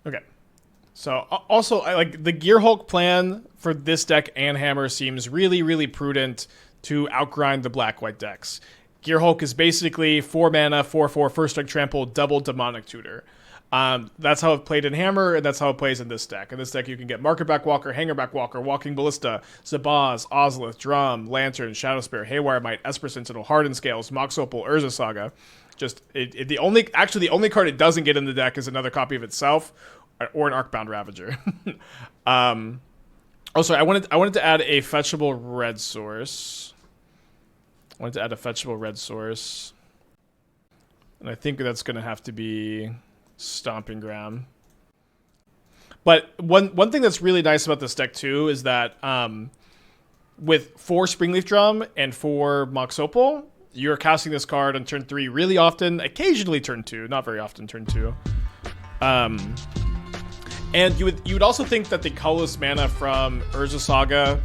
Okay. So also, I like the Gearhulk plan for this deck and Hammer seems really, really prudent to outgrind the black-white decks. Gearhulk is basically 4 mana, 4/4, first strike trample, double demonic tutor. That's how it played in Hammer, and that's how it plays in this deck. In this deck, you can get Marketback Walker, Hangarback Walker, Walking Ballista, Zabaz, Ozolith, Drum, Lantern, Shadowspear, Haywire Mite, Esper Sentinel, Hardened Scales, Mox Opal, Urza Saga. The only card it doesn't get in the deck is another copy of itself, or an Arcbound Ravager. I wanted to add a fetchable red source. And I think that's going to have to be Stomping Ground. But one thing that's really nice about this deck too is that with 4 Springleaf Drum and 4 Mox Opal, you're casting this card on turn 3 really often, occasionally turn 2, not very often turn 2. And you would also think that the colorless mana from Urza Saga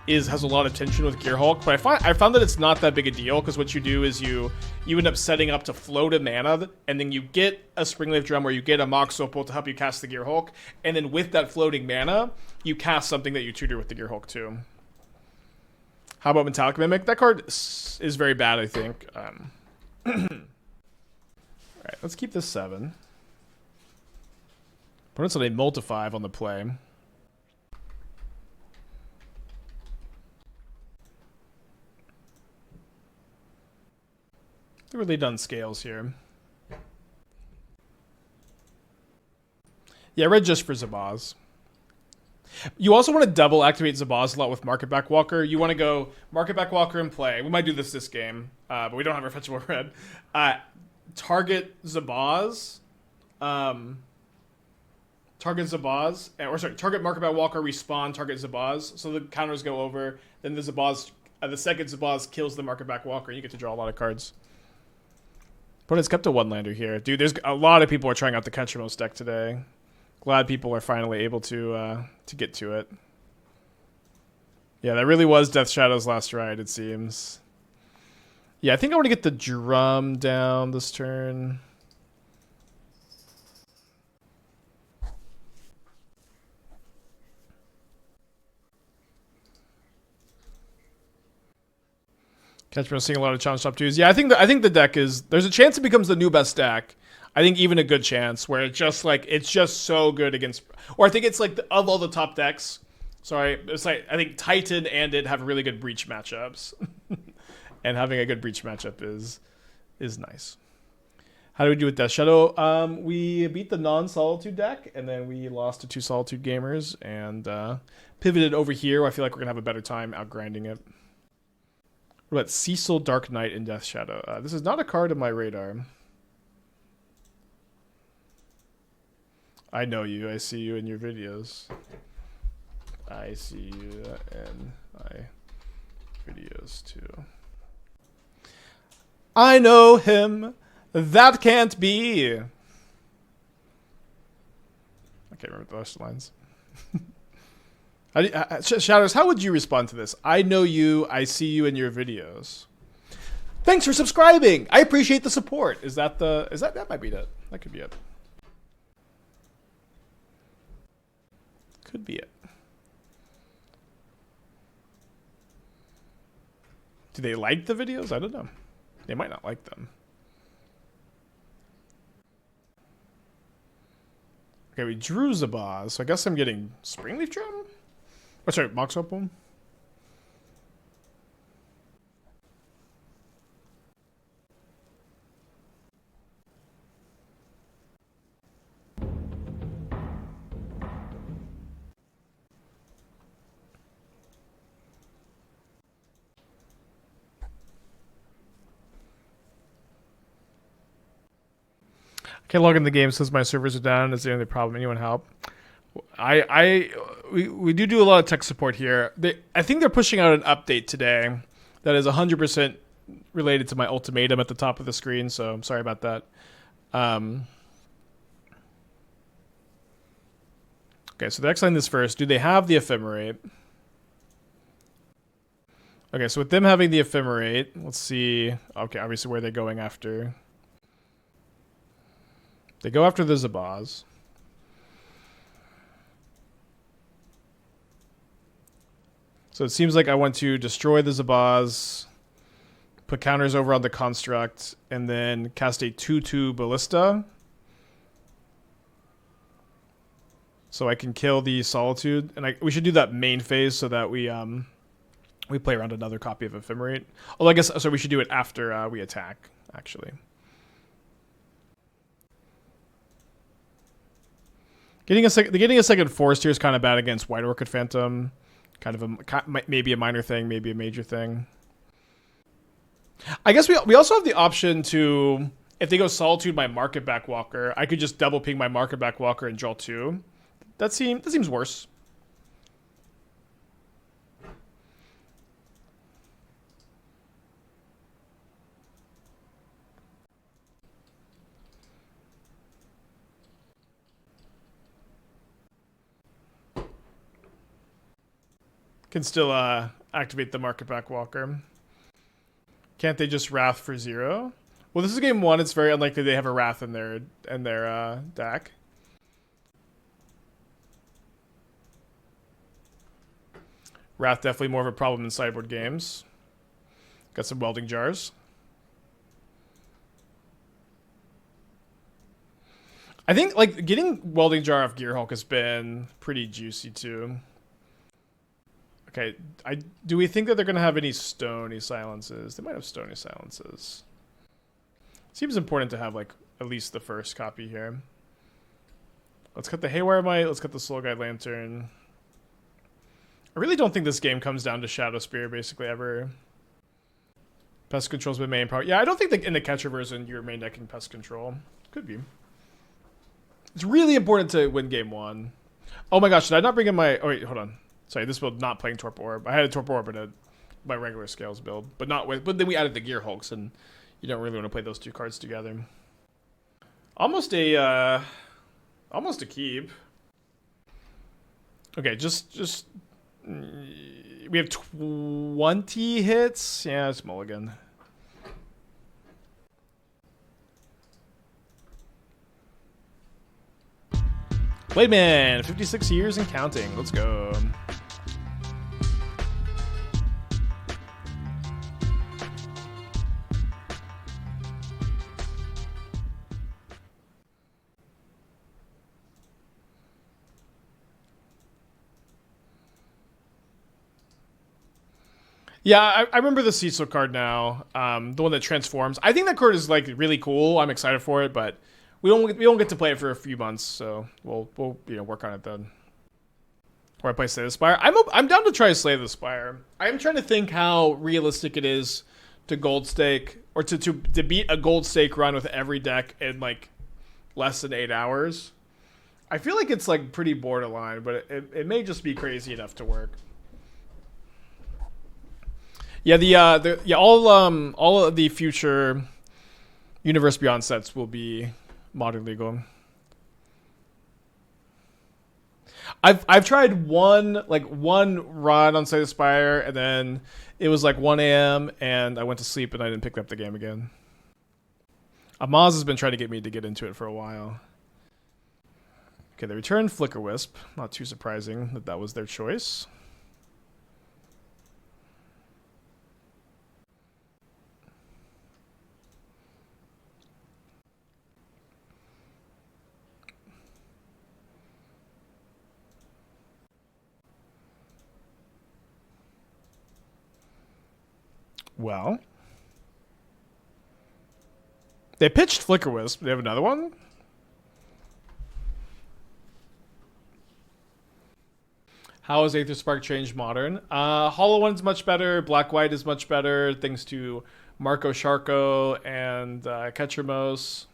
has a lot of tension with Gearhulk, but I found that it's not that big a deal, because what you do is you end up setting up to float a mana, and then you get a Springleaf Drum or you get a Mox Opal to help you cast the Gearhulk, and then with that floating mana, you cast something that you tutor with the Gearhulk too. How about Metallic Mimic? That card is very bad, I think. Alright, let's keep this 7. Opponent's on a multi-5 on the play. They're really done scales here. Yeah, red just for Zabaz. You also want to double activate Zabaz a lot with Marketback Walker. You want to go Marketback Walker and play. We might do this game, but we don't have our fetchable red. Target Zabaz. Target Marketback Walker, respawn, target Zabaz. So the counters go over. Then the Zabaz, the second Zabaz kills the Marketback Walker. You get to draw a lot of cards. But it's kept a 1-lander here. Dude, there's a lot of people are trying out the Catchermost deck today. Glad people are finally able to get to it. Yeah, that really was Death Shadow's last ride, it seems. Yeah, I think I want to get the Drum down this turn. Catchermost seeing a lot of challenge top 2s. Yeah, I think the deck is, there's a chance it becomes the new best deck. I think even a good chance where it's just so good against, or I think it's like of all the top decks. Sorry, it's like I think Titan and it have really good breach matchups, and having a good breach matchup is nice. How do we do with Death Shadow? We beat the non-Solitude deck, and then we lost to 2 Solitude gamers, and pivoted over here. I feel like we're gonna have a better time outgrinding it. What about Cecil Dark Knight in Death Shadow? This is not a card on my radar. I know you. I see you in your videos. I see you in my videos too. I know him. That can't be. I can't remember the rest of the lines. Shadows, how would you respond to this? I know you. I see you in your videos. Thanks for subscribing. I appreciate the support. That might be it. That could be it. Could be it. Do they like the videos? I don't know. They might not like them. Okay, we drew Zabaz, so I guess I'm getting Springleaf Drum? Oh, sorry, Mox Opal. Can't log in the game since my servers are down. Is there any problem? Anyone help? We do a lot of tech support here. I think they're pushing out an update today that is 100% related to my ultimatum at the top of the screen. So I'm sorry about that. Okay, so they're exiling this first. Do they have the Ephemerate? Okay, so with them having the Ephemerate, let's see. Okay, obviously where they're going after. They go after the Zabaz. So it seems like I want to destroy the Zabaz, put counters over on the Construct, and then cast a 2/2 Ballista. So I can kill the Solitude. And we should do that main phase so that we play around another copy of Ephemerate. Oh, I guess so we should do it after we attack, actually. Getting a second forest here is kind of bad against White Orchid Phantom. Kind of maybe a minor thing, maybe a major thing. I guess we also have the option to, if they go Solitude my Marketback Walker, I could just double ping my Marketback Walker and draw 2. That seems worse. Can still activate the Marketback Walker. Can't they just Wrath for 0? Well, this is game 1. It's very unlikely they have a Wrath in their deck. Wrath definitely more of a problem in sideboard games. Got some Welding Jars. I think like getting Welding Jar off Gearhulk has been pretty juicy too. Okay, do we think that they're going to have any Stony Silences? They might have Stony Silences. Seems important to have, like, at least the first copy here. Let's cut the Haywire Mite. Let's cut the Soul Guide Lantern. I really don't think this game comes down to Shadowspear, basically, ever. Pest Control's been main part. Yeah, I don't think that in the Catcher version you're main decking Pest Control. Could be. It's really important to win game 1. Oh my gosh, did I not bring in my... Oh, wait, hold on. Sorry, this build not playing Torpor Orb. I had a Torpor Orb in my regular Scales build, but not with. But then we added the Gearhulks, and you don't really want to play those two cards together. Almost a keep. Okay, just we have 20 hits. Yeah, it's mulligan. Blademan, 56 years and counting. Let's go. Yeah, I remember the Cecil card now. The one that transforms. I think that card is like really cool. I'm excited for it, but we don't get to play it for a few months, so we'll work on it then. Or I play Slay the Spire. I'm down to try Slay the Spire. I'm trying to think how realistic it is to gold stake or to beat a gold stake run with every deck in like less than 8 hours. I feel like it's like pretty borderline, but it may just be crazy enough to work. Yeah, all of the future Universe Beyond sets will be modern legal. I've tried one run on Slay the Spire, and then it was like 1 a.m. and I went to sleep and I didn't pick up the game again. Amaz has been trying to get me to get into it for a while. Okay, they returned Flicker Wisp. Not too surprising that was their choice. Well, they pitched Flicker Wisp. They have another one? How has Aether Spark changed Modern? Hollow One's much better. Black-White is much better, thanks to Marco Sharko and Ketchermos.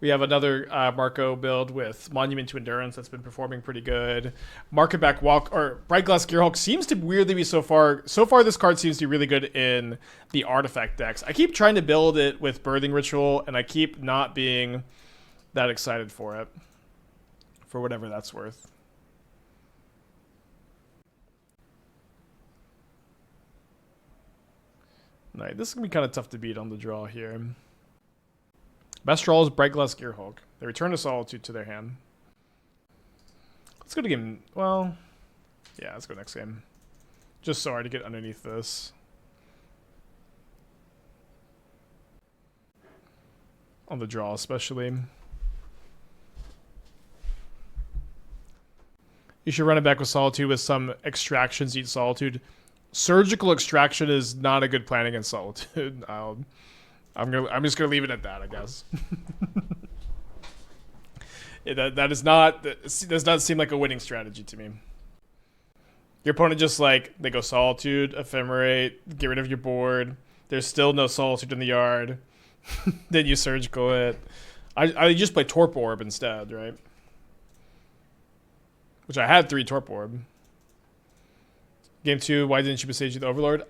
We have another Marco build with Monument to Endurance that's been performing pretty good. Marketback Walker or Brightglass Gearhulk seems to weirdly be so far this card seems to be really good in the artifact decks. I keep trying to build it with Birthing Ritual and I keep not being that excited for it. For whatever that's worth. Right, this is gonna be kind of tough to beat on the draw here. Best draw is Brightglass Gearhulk. They return a Solitude to their hand. Let's go to game... Well... Yeah, let's go next game. Just so hard to get underneath this. On the draw, especially. You should run it back with Solitude with some extractions. Eat Solitude. Surgical extraction is not a good plan against Solitude. I'm just gonna leave it at that, I guess. that does not seem like a winning strategy to me. Your opponent just like they go Solitude, Ephemerate, get rid of your board. There's still no Solitude in the yard. Then you surgical it. I just play Torp Orb instead, right? Which I had 3 Torp Orb. Game 2, why didn't you Boseiju the Overlord?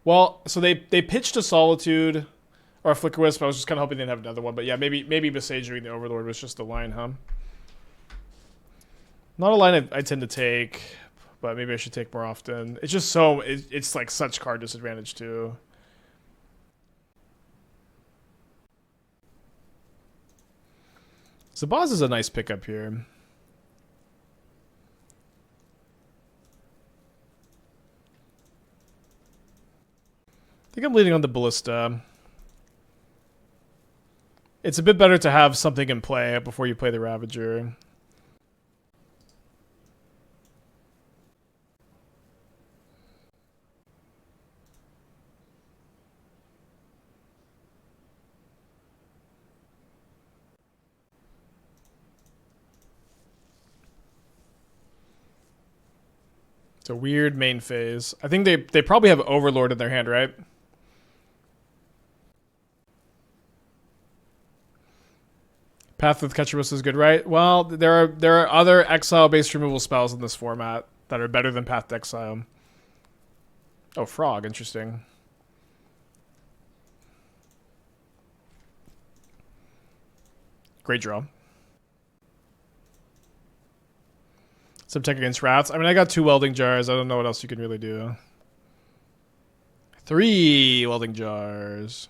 Well, so they pitched a Solitude or a Flicker Wisp. I was just kind of hoping they'd have another one, but yeah, maybe Boseiju the Overlord was just the line, huh? Not a line I tend to take, but maybe I should take more often. It's just so it's like such card disadvantage too. Zabaz is a nice pickup here. I think I'm leaning on the Ballista. It's a bit better to have something in play before you play the Ravager. It's a weird main phase. I think they probably have Overlord in their hand, right? Path with Ketchup is good, right? Well, there are other exile-based removal spells in this format that are better than Path to Exile. Oh, Frog, interesting. Great draw. Some tech against rats. I mean, I got 2 Welding Jars. I don't know what else you can really do. 3 Welding Jars.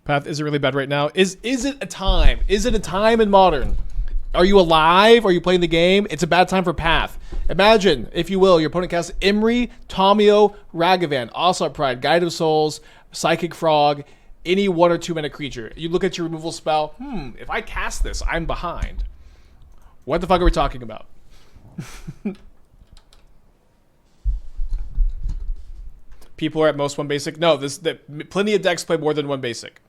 Path isn't really bad right now. Is it a time? Is it a time in Modern? Are you alive? Are you playing the game? It's a bad time for Path. Imagine, if you will, your opponent casts Imri, Tomio, Ragavan, Ocelot Pride, Guide of Souls, Psychic Frog, any 1 or 2 mana creature. You look at your removal spell. If I cast this, I'm behind. What the fuck are we talking about? People are at most 1 basic. No, plenty of decks play more than 1 basic.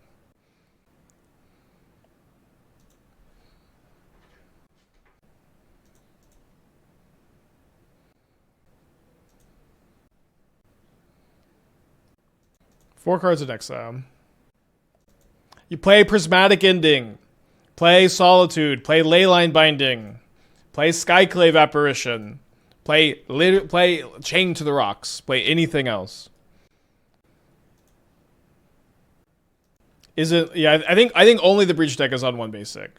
Four cards in exile. You play Prismatic Ending. Play Solitude. Play Leyline Binding. Play Skyclave Apparition. Play Chain to the Rocks. Play anything else. Is it? Yeah, I think only the Breach deck is on 1 basic.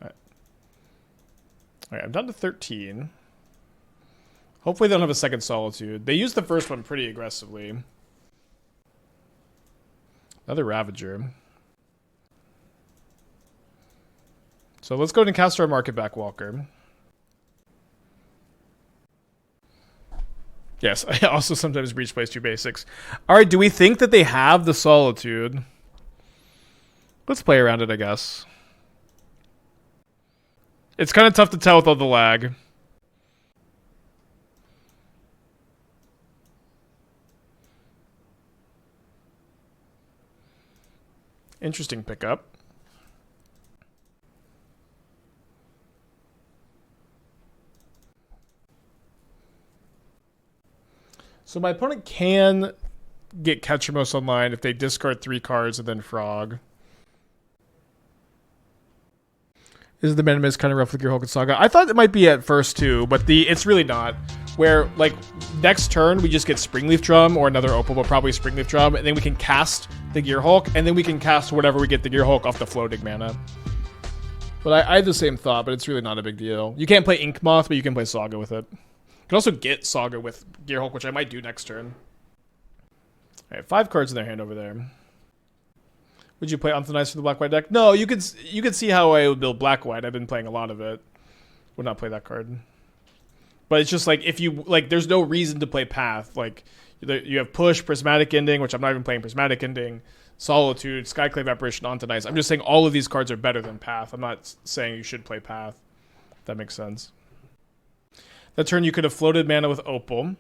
All right, I'm down to 13. Hopefully they don't have a second Solitude. They used the first one pretty aggressively. Another Ravager. So let's go ahead and cast our Marketback Walker. Yes, I also sometimes Breach plays 2 basics. Alright, do we think that they have the Solitude? Let's play around it, I guess. It's kind of tough to tell with all the lag. Interesting pickup. So my opponent can get Ketchumos online if they discard 3 cards and then Frog. Is the Minimus kind of rough with Gearhulk and Saga? I thought it might be at first too, but it's really not. Where, like, next turn we just get Springleaf Drum or another Opal, but probably Springleaf Drum, and then we can cast the Gearhulk, and then we can cast whatever we get the Gearhulk off the floating mana. But I had the same thought, but it's really not a big deal. You can't play Ink Moth, but you can play Saga with it. You can also get Saga with Gearhulk, which I might do next turn. Alright, 5 cards in their hand over there. Would you play Anthonize for the black-white deck? No, you could see how I would build black-white. I've been playing a lot of it. Would not play that card. But it's just like, if you, like, there's no reason to play Path. Like, you have Push, Prismatic Ending, which I'm not even playing Prismatic Ending, Solitude, Skyclave Apparition, Antonize. I'm just saying all of these cards are better than Path. I'm not saying you should play Path. If that makes sense. That turn, you could have floated mana with Opal,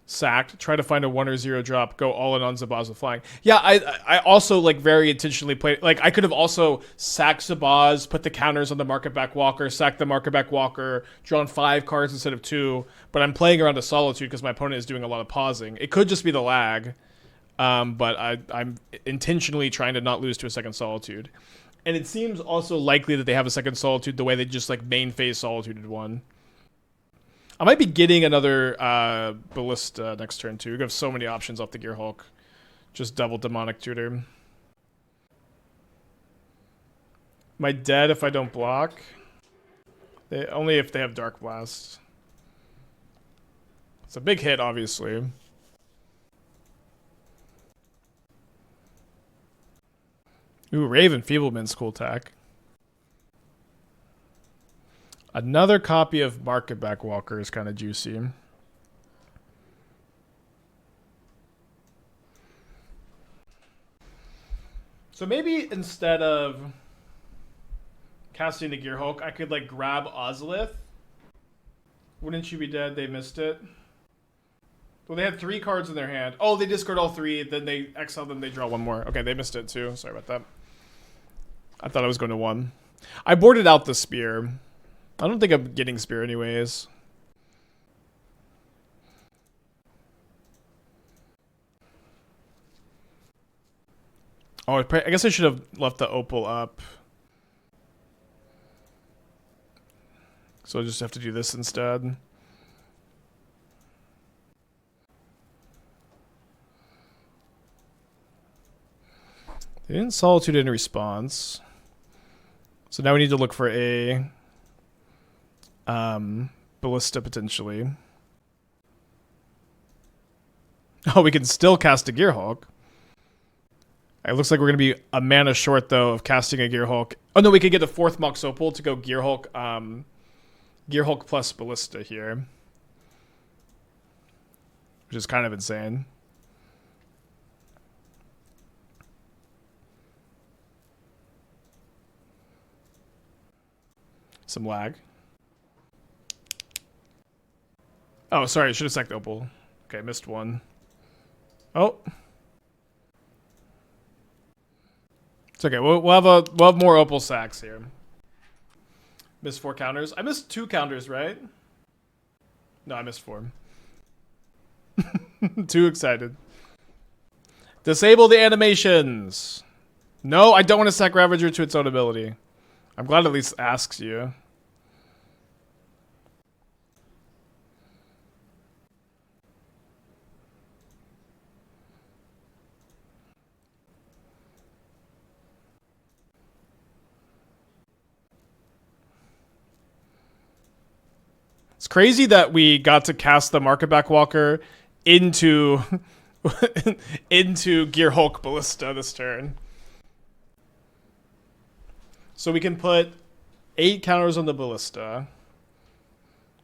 sacked, try to find a 1 or 0 drop, go all in on Zabaz with flying. Yeah, I also like very intentionally played, like I could have also sacked Zabaz, put the counters on the Marketback Walker, sacked the Marketback Walker, drawn 5 cards instead of 2, but I'm playing around a Solitude because my opponent is doing a lot of pausing. It could just be the lag, but I'm intentionally trying to not lose to a second Solitude. And it seems also likely that they have a second Solitude the way they just like main phase Solituded one. I might be getting another Ballista next turn, too. We have so many options off the Gearhulk. Just double Demonic Tutor. Am I dead if I don't block? Only if they have Dark Blast. It's a big hit, obviously. Ooh, Raven Feebleman's cool attack. Another copy of Marketback Walker is kind of juicy. So maybe instead of casting the Gearhulk, I could like grab Ozolith. Wouldn't you be dead? They missed it. Well, they had 3 cards in their hand. Oh, they discard all 3, then they exile them, they draw 1 more. Okay, they missed it too. Sorry about that. I thought I was going to 1. I boarded out the Spear. I don't think I'm getting Spear anyways. Oh, I guess I should have left the Opal up. So I just have to do this instead. They didn't Solitude in response. So now we need to look for a Ballista potentially. Oh, we can still cast a Gearhulk. It looks like we're going to be a mana short, though, of casting a Gearhulk. Oh, no, we could get the 4th Mox Opal to go Gearhulk, Gearhulk plus Ballista here. Which is kind of insane. Some lag. Oh, sorry, I should have sacked Opal. Okay, missed one. Oh. It's okay, we'll have more Opal sacks here. Missed 4 counters. I missed 2 counters, right? No, I missed 4. Too excited. Disable the animations. No, I don't want to sack Ravager to its own ability. I'm glad it at least asks you. It's crazy that we got to cast the Marketback Walker into into Gearhulk Ballista this turn. So we can put 8 counters on the Ballista,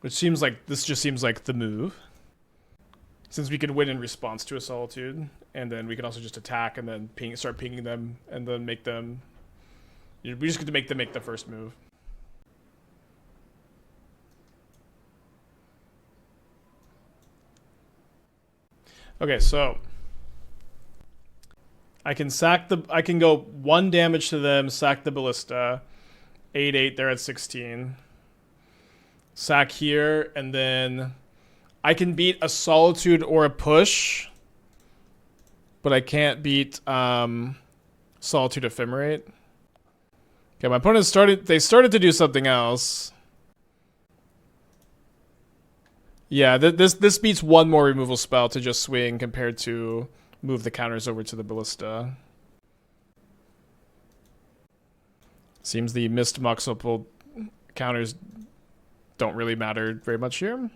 which seems like this just seems like the move. Since we can win in response to a Solitude, and then we can also just attack and then start pinging them and then make them. We just get to make them make the first move. Okay, so I can go 1 damage to them, sack the Ballista. 8/8, they're at 16. Sack here, and then I can beat a Solitude or a Push, but I can't beat Solitude Ephemerate. Okay, my opponent started to do something else. Yeah, this beats 1 more removal spell to just swing compared to move the counters over to the Ballista. Seems the missed Mox Opal counters don't really matter very much here.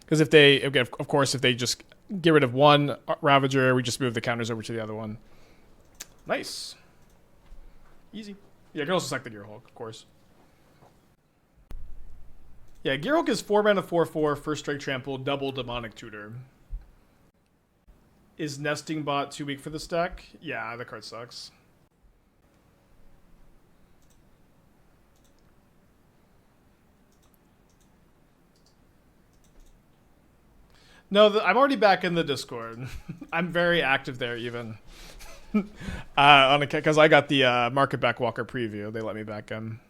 Because if they, again, of course, if they just get rid of 1 Ravager, we just move the counters over to the other one. Nice. Easy. Yeah, I can also sack the Gearhulk, of course. Yeah, Gearhulk is 4 mana 4/4, first strike trample, double demonic tutor. Is Nesting Bot too weak for this deck? Yeah, the card sucks. No, I'm already back in the Discord. I'm very active there, even. Because I got the Marketback Walker preview. They let me back in.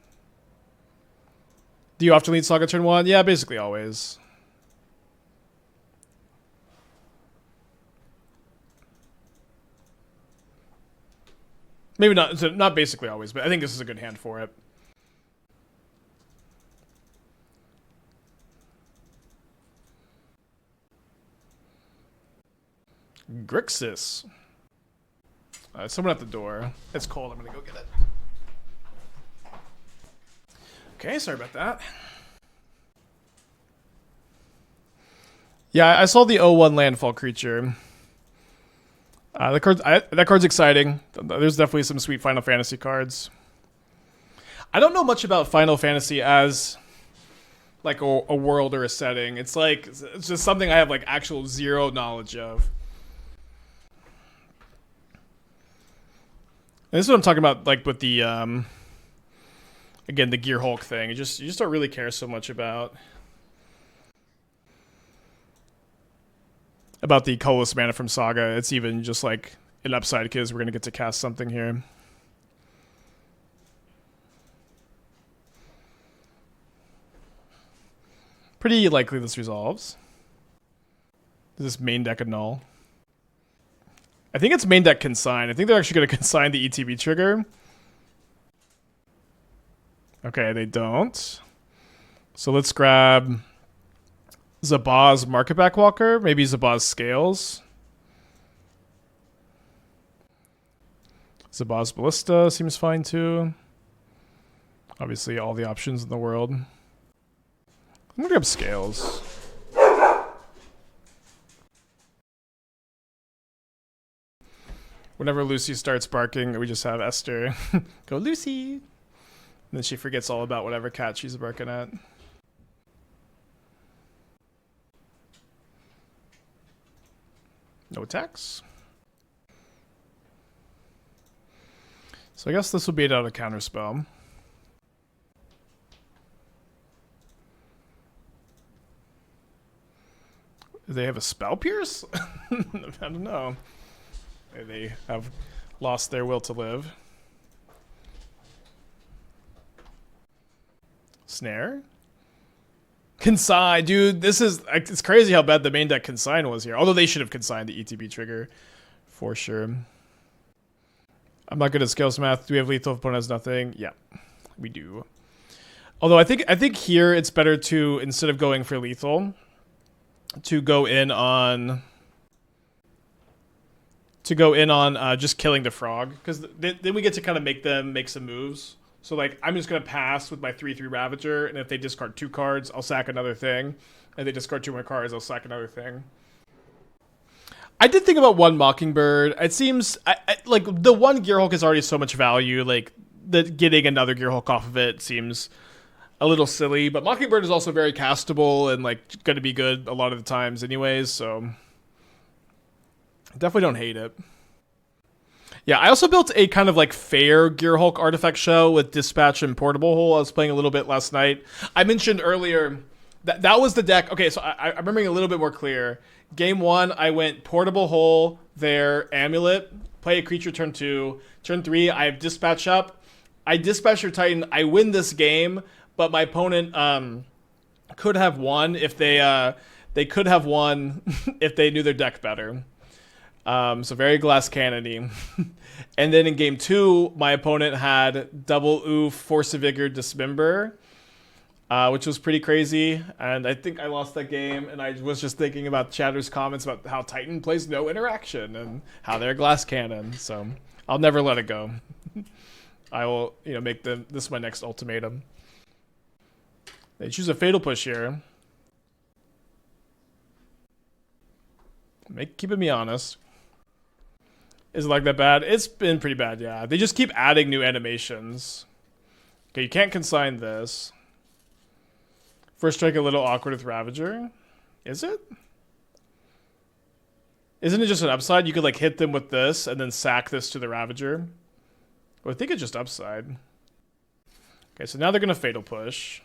Do you often lead Saga turn 1? Yeah, basically always. Maybe not basically always, but I think this is a good hand for it. Grixis. Someone at the door. It's cold. I'm gonna go get it. Okay, sorry about that. Yeah, I saw the 0/1 landfall creature. That card's exciting. There's definitely some sweet Final Fantasy cards. I don't know much about Final Fantasy as like a world or a setting. It's just something I have like actual zero knowledge of. And this is what I'm talking about, like with the again, the Gearhulk thing. You just don't really care so much about the colorless mana from Saga. It's even just like an upside because we're gonna get to cast something here. Pretty likely this resolves. Is this main deck a null? I think it's main deck consign. I think they're actually going to consign the ETB trigger. Okay, they don't. So let's grab Zabaz Marketback Walker. Maybe Zabaz Scales. Zabaz Ballista seems fine too. Obviously all the options in the world. I'm going to grab Scales. Whenever Lucy starts barking, we just have Esther go, Lucy! And then she forgets all about whatever cat she's barking at. No attacks. So I guess this will bait out a counterspell. Do they have a Spell Pierce? I don't know. They have lost their will to live. Snare? Consign, dude. It's crazy how bad the main deck consign was here. Although they should have consigned the ETB trigger for sure. I'm not good at scales math. Do we have lethal if opponent has nothing? Yeah, we do. Although I think here it's better to, instead of going for lethal, to go in on just killing the frog, because then we get to kind of make them make some moves. So like I'm just gonna pass with my 3/3 Ravager, and if they discard 2 cards, I'll sack another thing. And if they discard 2 more cards, I'll sack another thing. I did think about one Mockingbird. It seems like the one Gearhulk is already so much value. Like getting another Gearhulk off of it seems a little silly. But Mockingbird is also very castable and like going to be good a lot of the times, anyways. So definitely don't hate it. Yeah, I also built a kind of like fair Gearhulk artifact show with Dispatch and Portable Hole. I was playing a little bit last night. I mentioned earlier that was the deck. Okay, so I'm remembering a little bit more clear. Game 1, I went Portable Hole, there, Amulet, play a creature turn 2. Turn 3, I have Dispatch up. I dispatch your Titan. I win this game, but my opponent could have won if they could have won if they knew their deck better. So very glass cannony. And then in game 2, my opponent had double oof, Force of Vigor, Dismember, which was pretty crazy. And I think I lost that game. And I was just thinking about Chatter's comments about how Titan plays no interaction and how they're glass cannon. So I'll never let it go. I will, make this my next ultimatum. They choose a Fatal Push here. Keeping me honest. Is it like that bad? It's been pretty bad, yeah. They just keep adding new animations. Okay, you can't consign this. First strike a little awkward with Ravager. Is it? Isn't it just an upside? You could like hit them with this and then sack this to the Ravager. Well, I think it's just upside. Okay, so now they're gonna Fatal Push.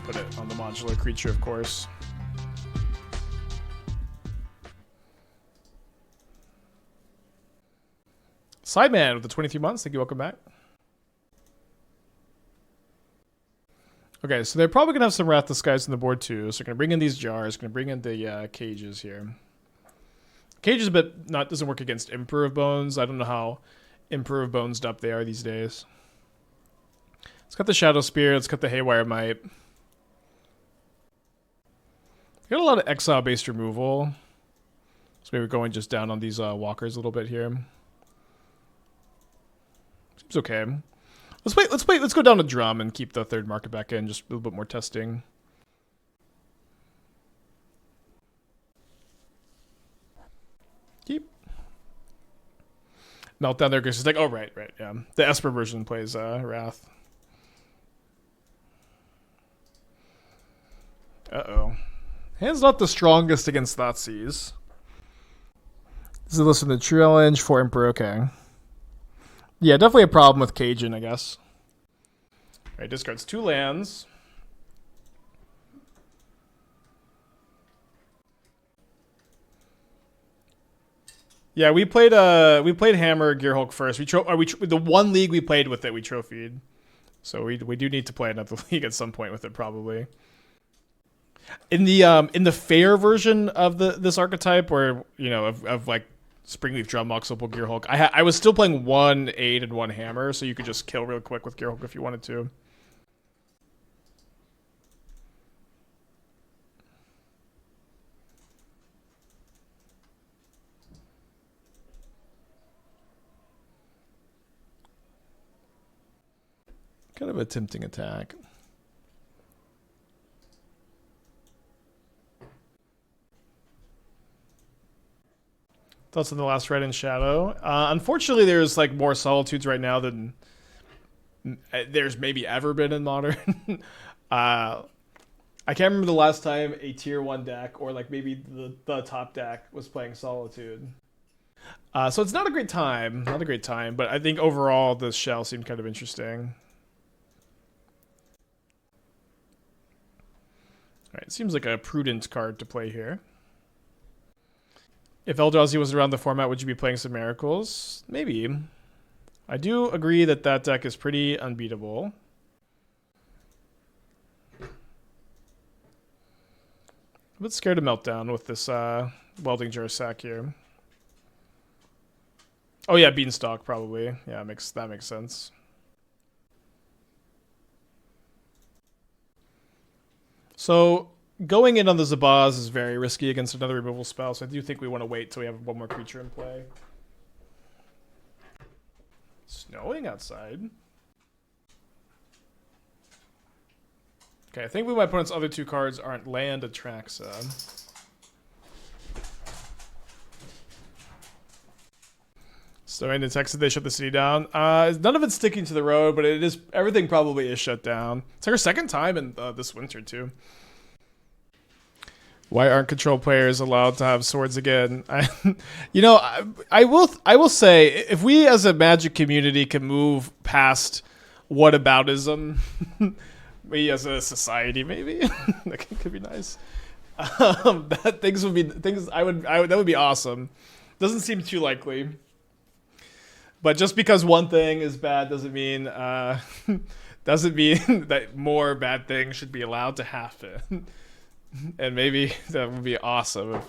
Put it on the modular creature, of course. Sideman with the 23 months. Thank you. Welcome back. Okay, so they're probably going to have some Wrath Disguise on the board too. So they're going to bring in these jars. Going to bring in the cages here. Cage is a bit doesn't work against Emperor of Bones. I don't know how Emperor of Bones up they are these days. Let's got the Shadowspear. Let's got the Haywire Mite. Got a lot of exile-based removal. So maybe we're going just down on these walkers a little bit here. Seems okay. Let's go down to Drum and keep the third market back in. Just a little bit more testing. Keep. Meltdown there because it's like, oh, right, yeah. The Esper version plays Wrath. Uh-oh. Hand's not the strongest against Thoughtseize. This is listen to challenge for Emperor. Okay. Yeah, definitely a problem with Cajun, I guess. Alright, discards 2 lands. Yeah, we played Hammer Gearhulk first. The one league we played with it, we trophied. So we do need to play another league at some point with it, probably. In the fair version of this archetype, where of like Springleaf Drum, Mox Opal, Gearhulk, I was still playing 1 Aid and 1 Hammer, so you could just kill real quick with Gearhulk if you wanted to. Kind of a tempting attack. Thoughts on the last Red in Shadow? Unfortunately, there's like more Solitudes right now than there's maybe ever been in Modern. I can't remember the last time a tier 1 deck or like maybe the top deck was playing Solitude. So it's not a great time. Not a great time, but I think overall this shell seemed kind of interesting. Alright, it seems like a prudent card to play here. If Eldrazi was around the format, would you be playing some Miracles? Maybe. I do agree that deck is pretty unbeatable. I'm a bit scared of Meltdown with this Welding Jar sack here. Oh yeah, Beanstalk probably. Yeah, that makes sense. So going in on the Zabaz is very risky against another removal spell, so I do think we want to wait till we have one more creature in play. Snowing outside. Okay, I think my opponent's other 2 cards aren't Land Atraxa. So in the text they shut the city down. None of it's sticking to the road, but it is everything probably is shut down. It's like our second time in this winter too. Why aren't control players allowed to have swords again? I will say, if we as a Magic community can move past whataboutism, we as a society maybe that could be nice. That would be awesome. Doesn't seem too likely. But just because one thing is bad doesn't mean that more bad things should be allowed to happen. And maybe that would be awesome if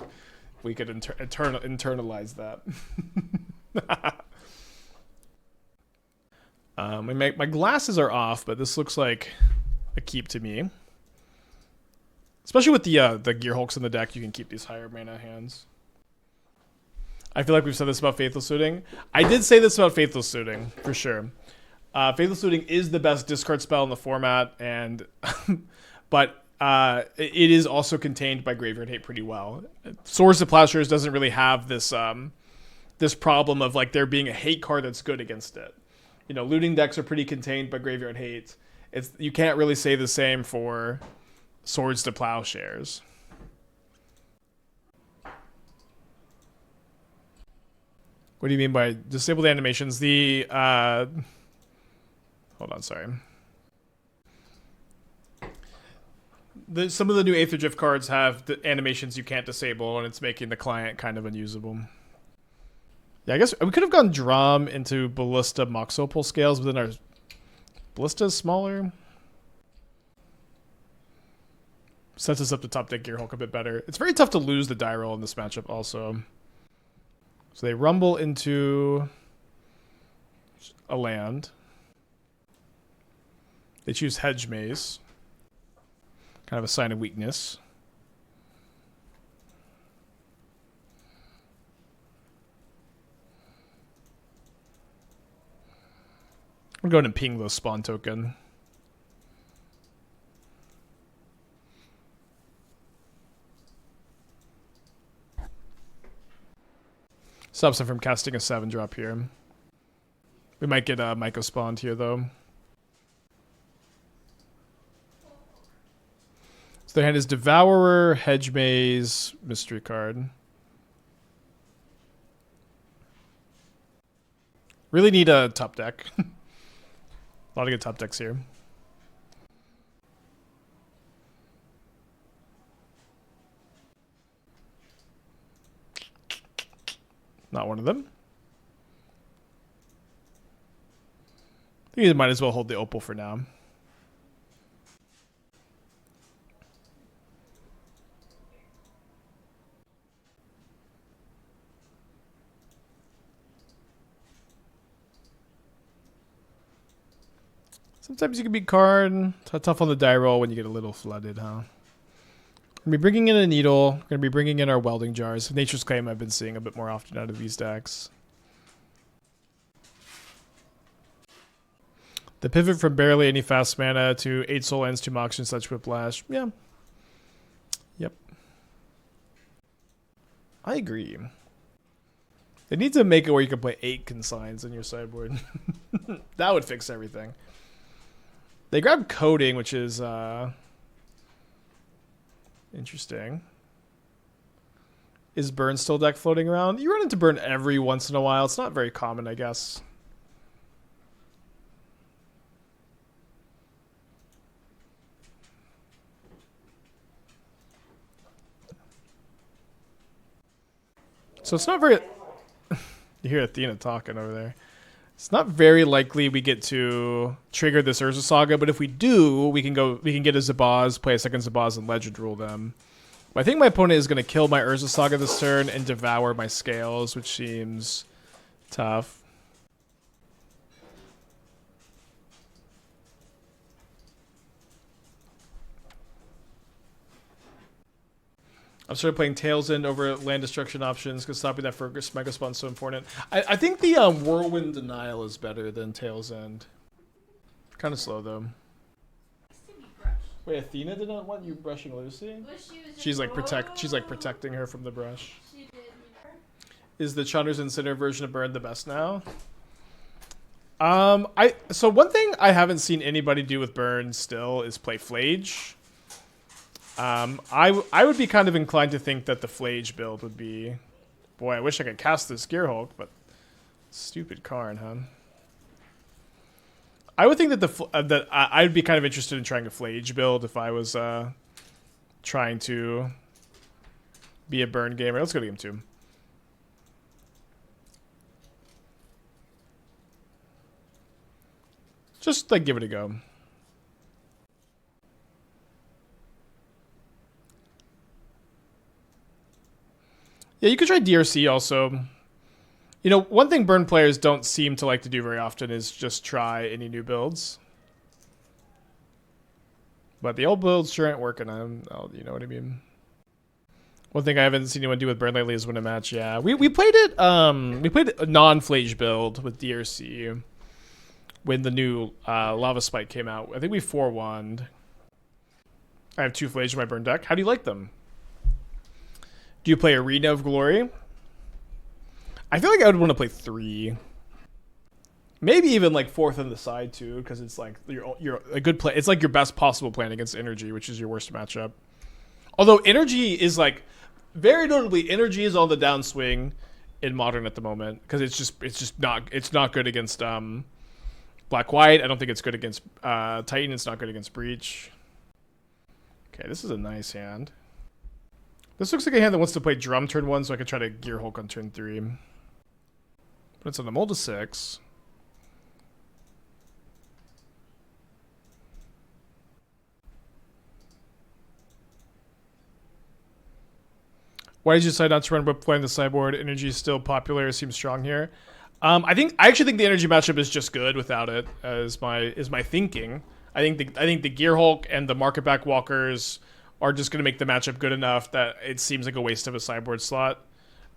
we could internalize that. My glasses are off, but this looks like a keep to me. Especially with the Gearhulks in the deck, you can keep these higher mana hands. I feel like we've said this about Faithful Suiting. I did say this about Faithful Suiting, for sure. Faithless Looting is the best discard spell in the format, and but it is also contained by Graveyard Hate pretty well. Swords to Plowshares doesn't really have this this problem of like there being a hate card that's good against it. You know, looting decks are pretty contained by Graveyard Hate. You can't really say the same for Swords to Plowshares. What do you mean by disabled animations? The hold on, sorry. Some of the new Aether Drift cards have the animations you can't disable, and it's making the client kind of unusable. Yeah, I guess we could have gone Drum into Ballista Mox Opal scales, but then our Ballista is smaller. Sets us up to top deck Gearhulk a bit better. It's very tough to lose the die roll in this matchup also. So they rumble into a land. They choose Hedge Maze. Kind of a sign of weakness. I'm going to ping the spawn token. Stops him from casting a 7-drop here. We might get a Myco spawned here, though. So their hand is Devourer, Hedge Maze, Mystery card. Really need a top deck. A lot of good top decks here. Not one of them. I think you might as well hold the Opal for now. Sometimes you can be card. Tough on the die roll when you get a little flooded, huh? We're going to be bringing in a Needle. We're going to be bringing in our Welding Jars. Nature's Claim I've been seeing a bit more often out of these decks. The pivot from barely any fast mana to 8 Soul Ends, 2 Mox, and such Whiplash. Yeah. Yep. I agree. They need to make it where you can play 8 consigns in your sideboard. That would fix everything. They grab Coding, which is interesting. Is Burn still deck floating around? You run into Burn every once in a while. It's not very common, I guess. So it's not very... You hear Athena talking over there. It's not very likely we get to trigger this Urza Saga, but if we do, we can get a Zabaz, play a second Zabaz, and Legend Rule them. But I think my opponent is going to kill my Urza Saga this turn and devour my Scales, which seems tough. I've started playing Tails End over land destruction options because stopping that for Mega Spawn is so important. I think the Whirlwind Denial is better than Tails End. Kind of slow though. Wait, Athena did not want you brushing Lucy? She's like protecting her from the brush. Is the Chandler's Incinerator version of Burn the best now? So one thing I haven't seen anybody do with Burn still is play Flage. I would be kind of inclined to think that the Flage build would be... Boy, I wish I could cast this Gearhulk, but... Stupid Karn, huh? I would think that I'd be kind of interested in trying a Flage build if I was trying to be a Burn gamer. Let's go to game 2. Just, like, give it a go. Yeah, you could try DRC also. You know, one thing Burn players don't seem to like to do very often is just try any new builds. But the old builds sure ain't working. You know what I mean? One thing I haven't seen anyone do with Burn lately is win a match. Yeah, we played it. We played a non-Flage build with DRC, when the new Lava Spike came out. I think we 4-1'd. I have 2 Flays in my burn deck. How do you like them? Do you play Arena of Glory? I feel like I would want to play 3. Maybe even like 4th on the side too, because it's like you're a good play. It's like your best possible plan against Energy, which is your worst matchup. Although Energy is like, very notably, Energy is on the downswing in Modern at the moment, because it's not good against Black White. I don't think it's good against Titan. It's not good against Breach. Okay, this is a nice hand. This looks like a hand that wants to play Drum turn 1, so I can try to Gearhulk on turn 3. But it's on the mold to 6. Why did you decide not to run Whip playing the sideboard? Energy is still popular. It seems strong here. I actually think the Energy matchup is just good without it. Is my thinking. I think the Gearhulk and the Marketback Walkers are just going to make the matchup good enough that it seems like a waste of a sideboard slot.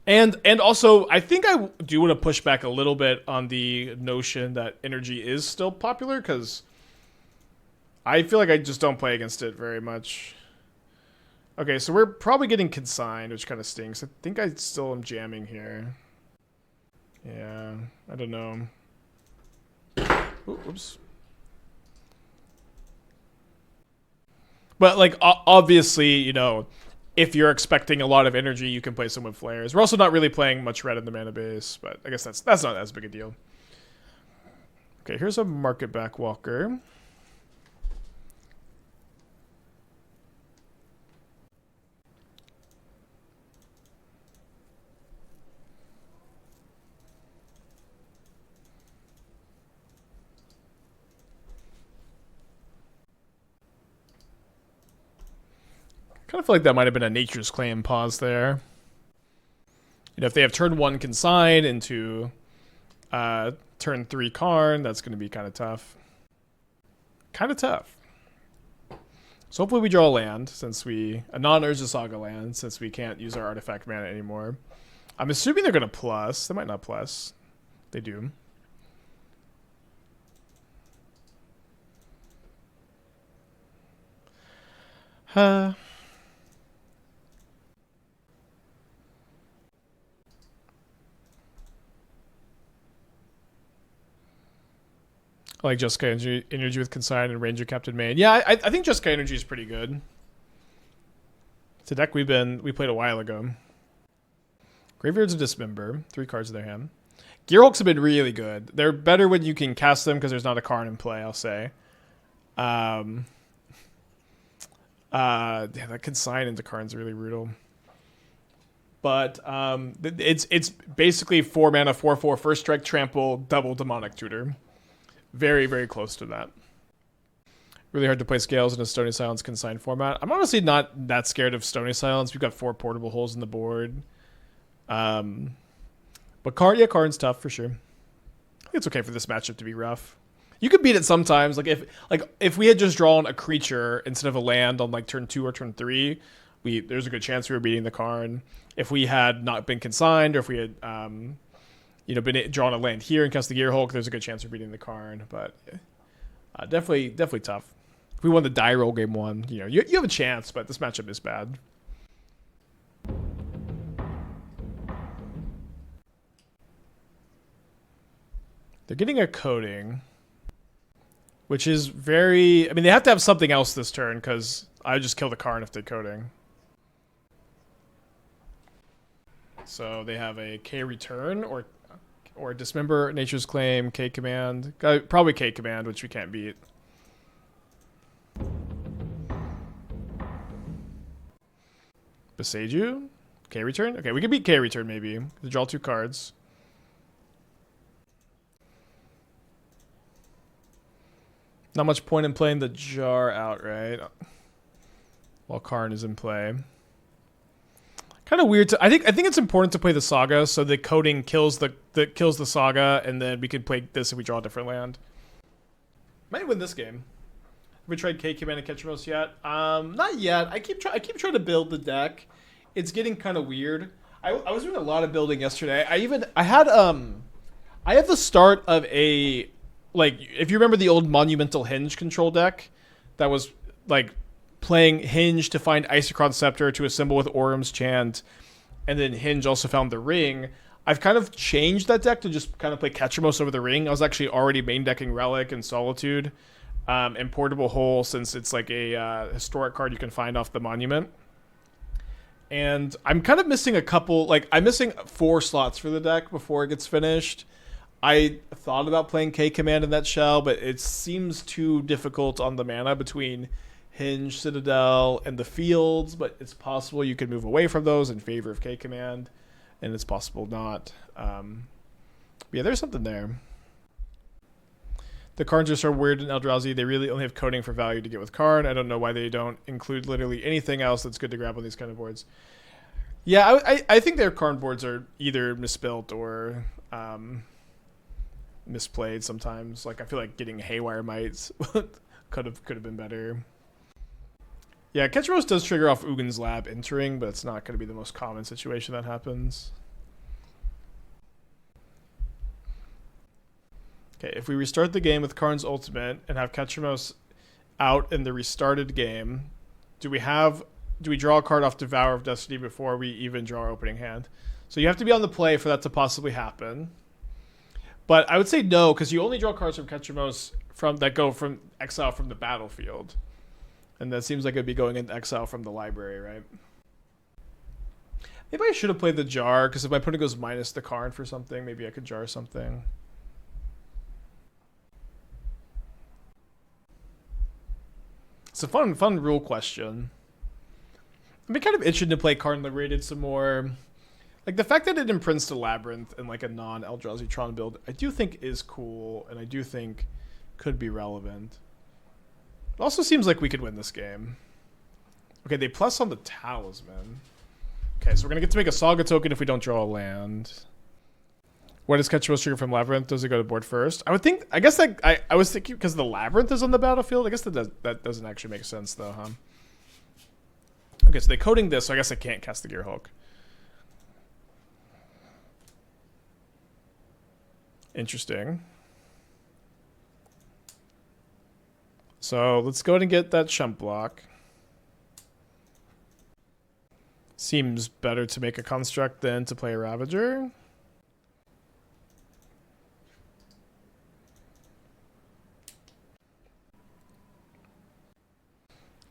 And also, I think I do want to push back a little bit on the notion that Energy is still popular, because I feel like I just don't play against it very much. Okay, so we're probably getting consigned, which kind of stinks. I think I still am jamming here. Yeah, I don't know. Oops. But, like, obviously, you know, if you're expecting a lot of energy, you can play some with flares. We're also not really playing much red in the mana base, but I guess that's not as big a deal. Okay, here's a Marketback Walker. Kind of feel like that might have been a Nature's Claim pause there. You know, if they have turn 1 Consign into turn 3 Karn, that's going to be kind of tough. So hopefully we draw a land, a non-Urza Saga land, since we can't use our artifact mana anymore. I'm assuming they're going to plus. They might not plus. They do. I like Jessica Energy with Consign and Ranger Captain Main. Yeah, I think Jessica Energy is pretty good. It's a deck we played a while ago. Graveyards of Dismember. 3 cards in their hand. Gearhulks have been really good. They're better when you can cast them because there's not a Karn in play, I'll say. Yeah, that Consign into Karn's really brutal. But it's basically 4 mana, 4/4, first strike, trample, double demonic tutor. Very, very close to that. Really hard to play Scales in a Stony Silence Consign format. I'm honestly not that scared of Stony Silence. We've got 4 portable holes in the board. But Karn's tough for sure. I think it's okay for this matchup to be rough. You could beat it sometimes. Like if we had just drawn a creature instead of a land on like turn 2 or turn 3, there's a good chance we were beating the Karn. If we had not been consigned, or if we had been drawn a land here and cast the Gearhulk, there's a good chance we're beating the Karn. But definitely tough. If we won the die roll game 1, you have a chance, but this matchup is bad. They're getting a coding, which is very... I mean, they have to have something else this turn, because I would just kill the Karn if they're coding. So they have a K return or Dismember, Nature's Claim, K command. Probably K command, which we can't beat. Boseiju? K return? Okay, we can beat K return maybe. We draw 2 cards. Not much point in playing the Jar outright while Karn is in play. Kind of weird. I think it's important to play the Saga, so the coding kills the Saga, and then we can play this if we draw a different land. Might win this game. Have we tried K command and Ketchumos yet? Not yet. I keep trying to build the deck. It's getting kind of weird. I was doing a lot of building yesterday. I have the start of a like, if you remember the old Monumental Hinge control deck that was like playing Hinge to find Isochron Scepter to assemble with Orum's Chant, and then Hinge also found the Ring. I've kind of changed that deck to just kind of play Ketramos over the Ring. I was actually already main decking Relic and Solitude and Portable Hole, since it's like a historic card you can find off the Monument. And I'm kind of missing a couple, like I'm missing 4 slots for the deck before it gets finished. I thought about playing K-Command in that shell, but it seems too difficult on the mana between Hinge, Citadel, and the fields, but it's possible you could move away from those in favor of K-Command, and it's possible not. Yeah, there's something there. The Karns are so weird in Eldrazi. They really only have coding for value to get with Karn. I don't know why they don't include literally anything else that's good to grab on these kind of boards. Yeah, I think their Karn boards are either misbuilt or misplayed sometimes. Like, I feel like getting Haywire Mites could have been better. Yeah, Ketramos does trigger off Ugin's Lab entering, but it's not going to be the most common situation that happens. Okay, if we restart the game with Karn's Ultimate and have Ketramos out in the restarted game, do we draw a card off Devour of Destiny before we even draw our opening hand? So you have to be on the play for that to possibly happen. But I would say no, because you only draw cards from Ketramos that go from exile from the battlefield. And that seems like it'd be going into exile from the library, right? Maybe I should have played the Jar, because if my opponent goes minus the Karn for something, maybe I could jar something. It's a fun rule question. I'd be kind of itching to play Karn Liberated some more. Like, the fact that it imprints to Labyrinth in like a non-Eldrazi Tron build, I do think is cool, and I do think could be relevant. It also seems like we could win this game. Okay, they plus on the Talisman. Okay, so we're going to get to make a Saga token if we don't draw a land. What does Ketramos trigger from Labyrinth? Does it go to board first? I guess that I was thinking because the Labyrinth is on the battlefield. I guess that doesn't actually make sense though, huh? Okay, so they're coding this, so I guess I can't cast the Gearhulk. Interesting. So let's go ahead and get that Shump block. Seems better to make a construct than to play a Ravager.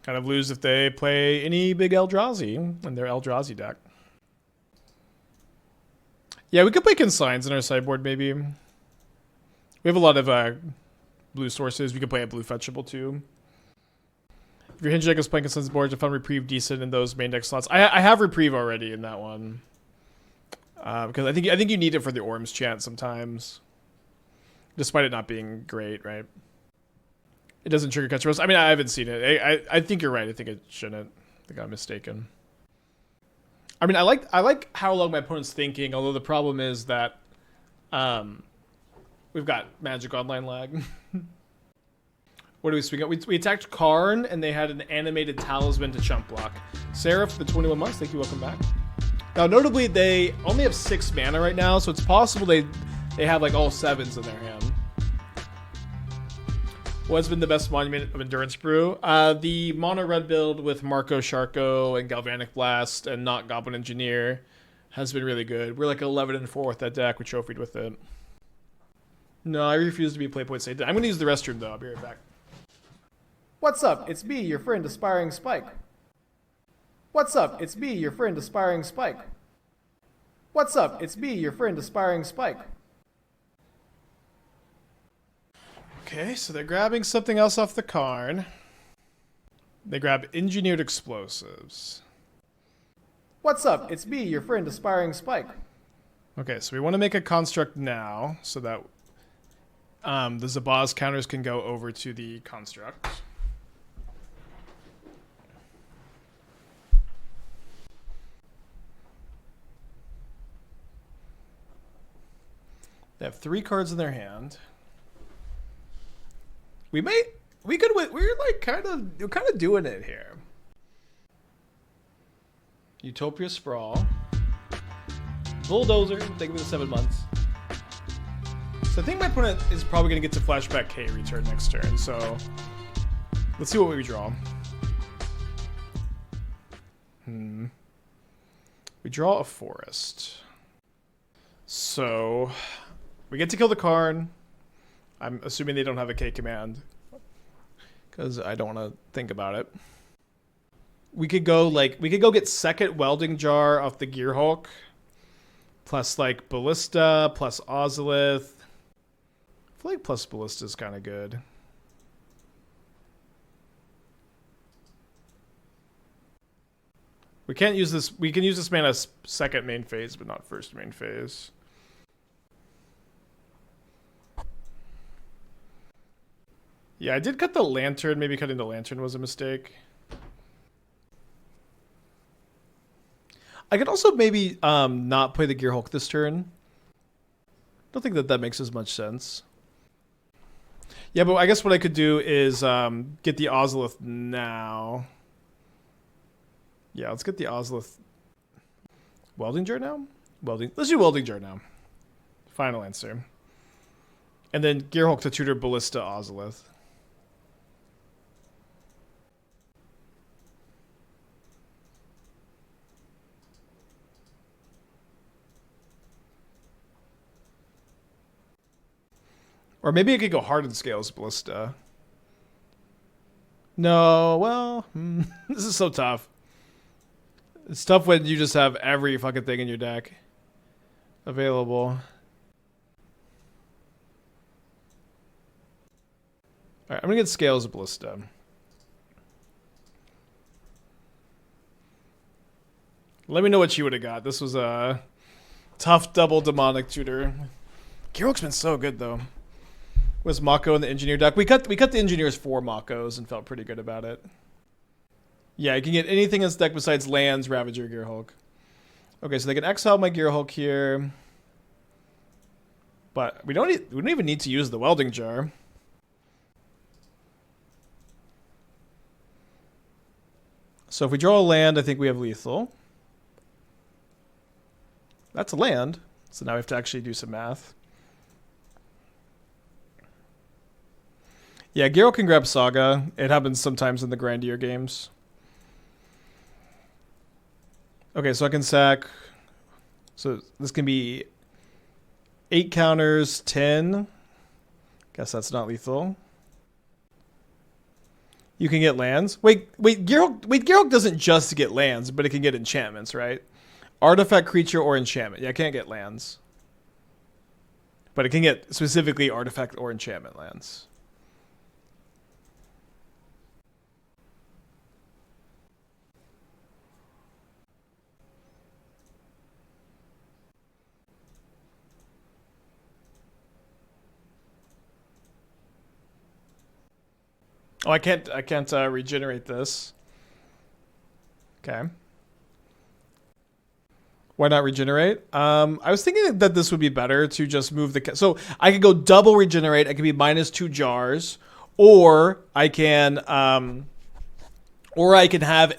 Kind of lose if they play any big Eldrazi in their Eldrazi deck. Yeah, we could play Consigns in our sideboard, maybe. We have a lot of blue sources. We could play a blue fetchable, too. If your Hinge deck is playing Consigns board, to find Reprieve decent in those main deck slots. I have Reprieve already in that one. Because I think you need it for the Orum's Chant sometimes. Despite it not being great, right? It doesn't trigger Ketramos. I mean, I haven't seen it. I think you're right. I think it shouldn't. I think I'm mistaken. I mean, I like how long my opponent's thinking, although the problem is that we've got Magic Online lag. What do we swing at? We attacked Karn, and they had an animated Talisman to Chump block. Seraph, the 21 months, thank you, welcome back. Now, notably, they only have 6 mana right now, so it's possible they have like all 7s in their hand. What's been the best Monument of Endurance brew? The mono red build with Marco Sharko and Galvanic Blast and not Goblin Engineer has been really good. We're like 11-4 with that deck. We trophied with it. No, I refuse to be Playpoint State. I'm going to use the restroom though. I'll be right back. What's up? It's me, your friend Aspiring Spike. What's up? It's me, your friend Aspiring Spike. What's up? It's me, your friend Aspiring Spike. Okay, so they're grabbing something else off the Karn. They grab Engineered Explosives. What's up? It's me, your friend Aspiring Spike. Okay, so we want to make a construct now so that the Zabaz counters can go over to the construct. They have 3 cards in their hand. We could win. We're like kind of doing it here. Utopia Sprawl. Bulldozer, thank you for the 7 months. So I think my opponent is probably going to get to flashback K return next turn. So let's see what we draw. We draw a forest. So we get to kill the Karn. I'm assuming they don't have a K command because I don't want to think about it. We could go get second Welding Jar off the Gearhulk, plus like Ballista, plus Ozolith. I feel like plus Ballista is kind of good. We can't use this. We can use this mana second main phase, but not first main phase. Yeah, I did cut the Lantern. Maybe cutting the Lantern was a mistake. I could also maybe not play the Gearhulk this turn. Don't think that makes as much sense. Yeah, but I guess what I could do is get the Ozolith now. Yeah, let's get the Ozolith. Welding Jar now? Let's do Welding Jar now. Final answer. And then Gearhulk to tutor Ballista Ozolith. Or maybe I could go Hardened Scales Ballista. No, well, this is so tough. It's tough when you just have every fucking thing in your deck available. Alright, I'm gonna get Scales Ballista. Let me know what you would have got. This was a tough double demonic tutor. Gearhulk's been so good though. Was Mako in the Engineer deck? We cut the Engineers 4 Makos and felt pretty good about it. Yeah, you can get anything in this deck besides lands, Ravager, Gearhulk. Okay, so they can exile my Gearhulk here. But we don't even need to use the Welding Jar. So if we draw a land, I think we have lethal. That's a land. So now we have to actually do some math. Yeah, Gearhulk can grab Saga. It happens sometimes in the grindier games. Okay, so I can sack. So this can be 8 counters, 10. Guess that's not lethal. You can get lands. Wait, Gearhulk doesn't just get lands, but it can get enchantments, right? Artifact, creature, or enchantment. Yeah, I can't get lands. But it can get specifically artifact or enchantment lands. Oh, I can't regenerate this. Okay. Why not regenerate? I was thinking that this would be better to just move the... So I could go double regenerate. I could be -2 jars. Or I can have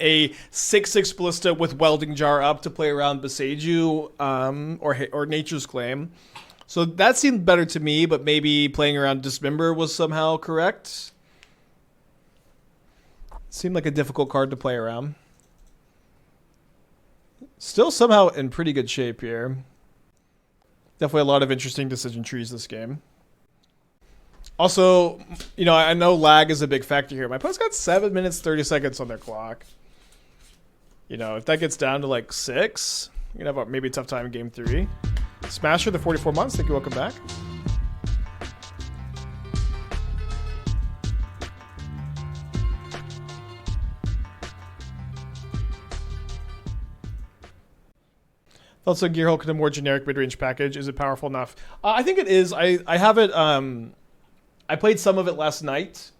a 6/6 Ballista with Welding Jar up to play around Boseiju or Nature's Claim. So that seemed better to me, but maybe playing around Dismember was somehow correct. Seemed like a difficult card to play around. Still somehow in pretty good shape here. Definitely a lot of interesting decision trees this game. Also, you know, I know lag is a big factor here. My opponent's got 7 minutes, 30 seconds on their clock. You know, if that gets down to like 6, you're going to have maybe a tough time in game 3. Smasher, the 44 months. Thank you. Welcome back. Also, Gearhulk in a more generic mid-range package. Is it powerful enough? I think it is. I have it. I played some of it last night,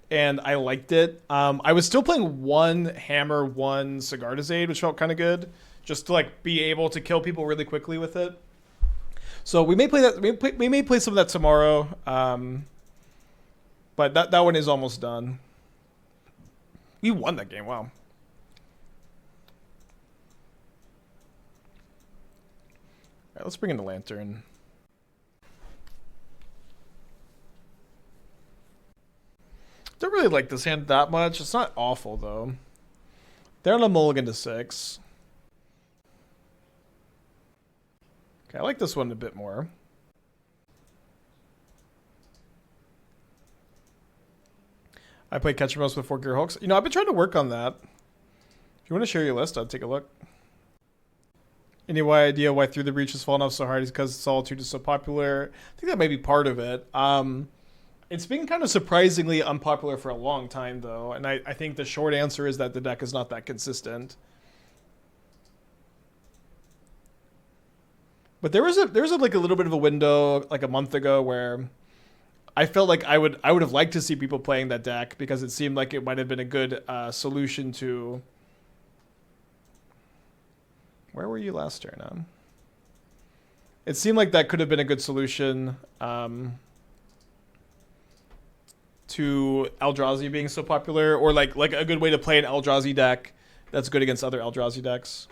and I liked it. I was still playing 1 Hammer, 1 Sagardazade, which felt kind of good, just to like be able to kill people really quickly with it. So we may play that. We may play some of that tomorrow. But that one is almost done. We won that game. Wow. All right, let's bring in the Lantern. Don't really like this hand that much. It's not awful, though. They're on a mulligan to 6. Okay, I like this one a bit more. I played Catcher Mouse with 4 Gearhulks. You know, I've been trying to work on that. If you want to share your list, I'll take a look. Any idea why Through the Breach has fallen off so hard is because Solitude is so popular? I think that may be part of it. It's been kind of surprisingly unpopular for a long time, though, and I think the short answer is that the deck is not that consistent. But there was like a little bit of a window like a month ago where I felt like I would have liked to see people playing that deck because it seemed like it might have been a good solution to. Where were you last turn? It seemed like that could have been a good solution to Eldrazi being so popular, or like a good way to play an Eldrazi deck that's good against other Eldrazi decks.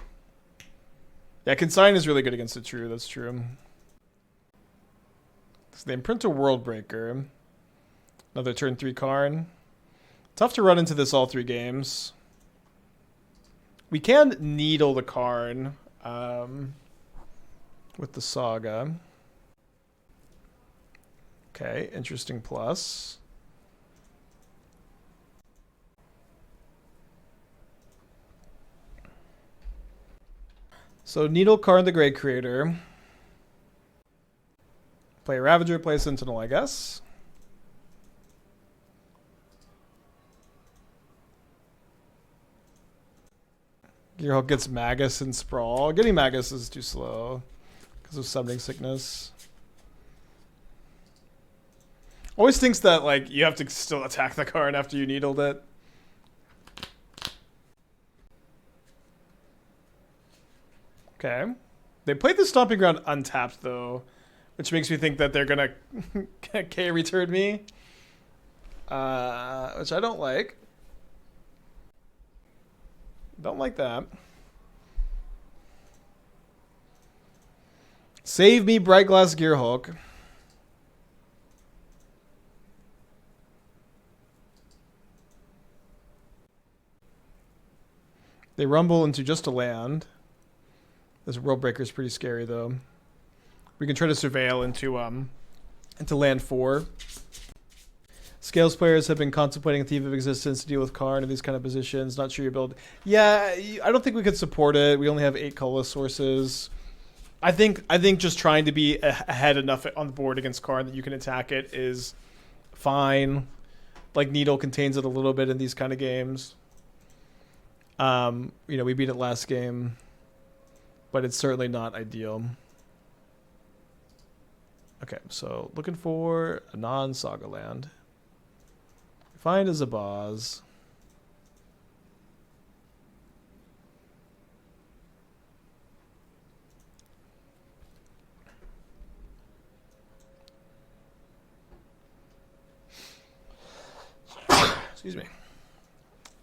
Yeah, Consign is really good against it, true. That's true. So they imprint a World Breaker. Another turn 3 Karn. Tough to run into this all 3 games. We can Needle the Karn with the Saga. Okay, interesting plus. So Needle Karn the Grey Creator. Play Ravager, play Sentinel, I guess. Gearhulk gets Magus and Sprawl. Getting Magus is too slow because of Summoning Sickness. Always thinks that like you have to still attack the Karn after you needled it. Okay. They played the Stomping Ground untapped, though, which makes me think that they're going to K-return me, which I don't like. Don't like that. Save me, Brightglass Gearhulk. They rumble into just a land. This World Breaker is pretty scary, though. We can try to surveil into land 4. Scales players have been contemplating Thief of Existence to deal with Karn in these kind of positions. Not sure your build. Yeah, I don't think we could support it. We only have 8 colorless sources. I think just trying to be ahead enough on the board against Karn that you can attack it is fine. Like Needle contains it a little bit in these kind of games. You know, we beat it last game, but it's certainly not ideal. Okay, so looking for a non-Saga land. Find a Zabaz. Excuse me.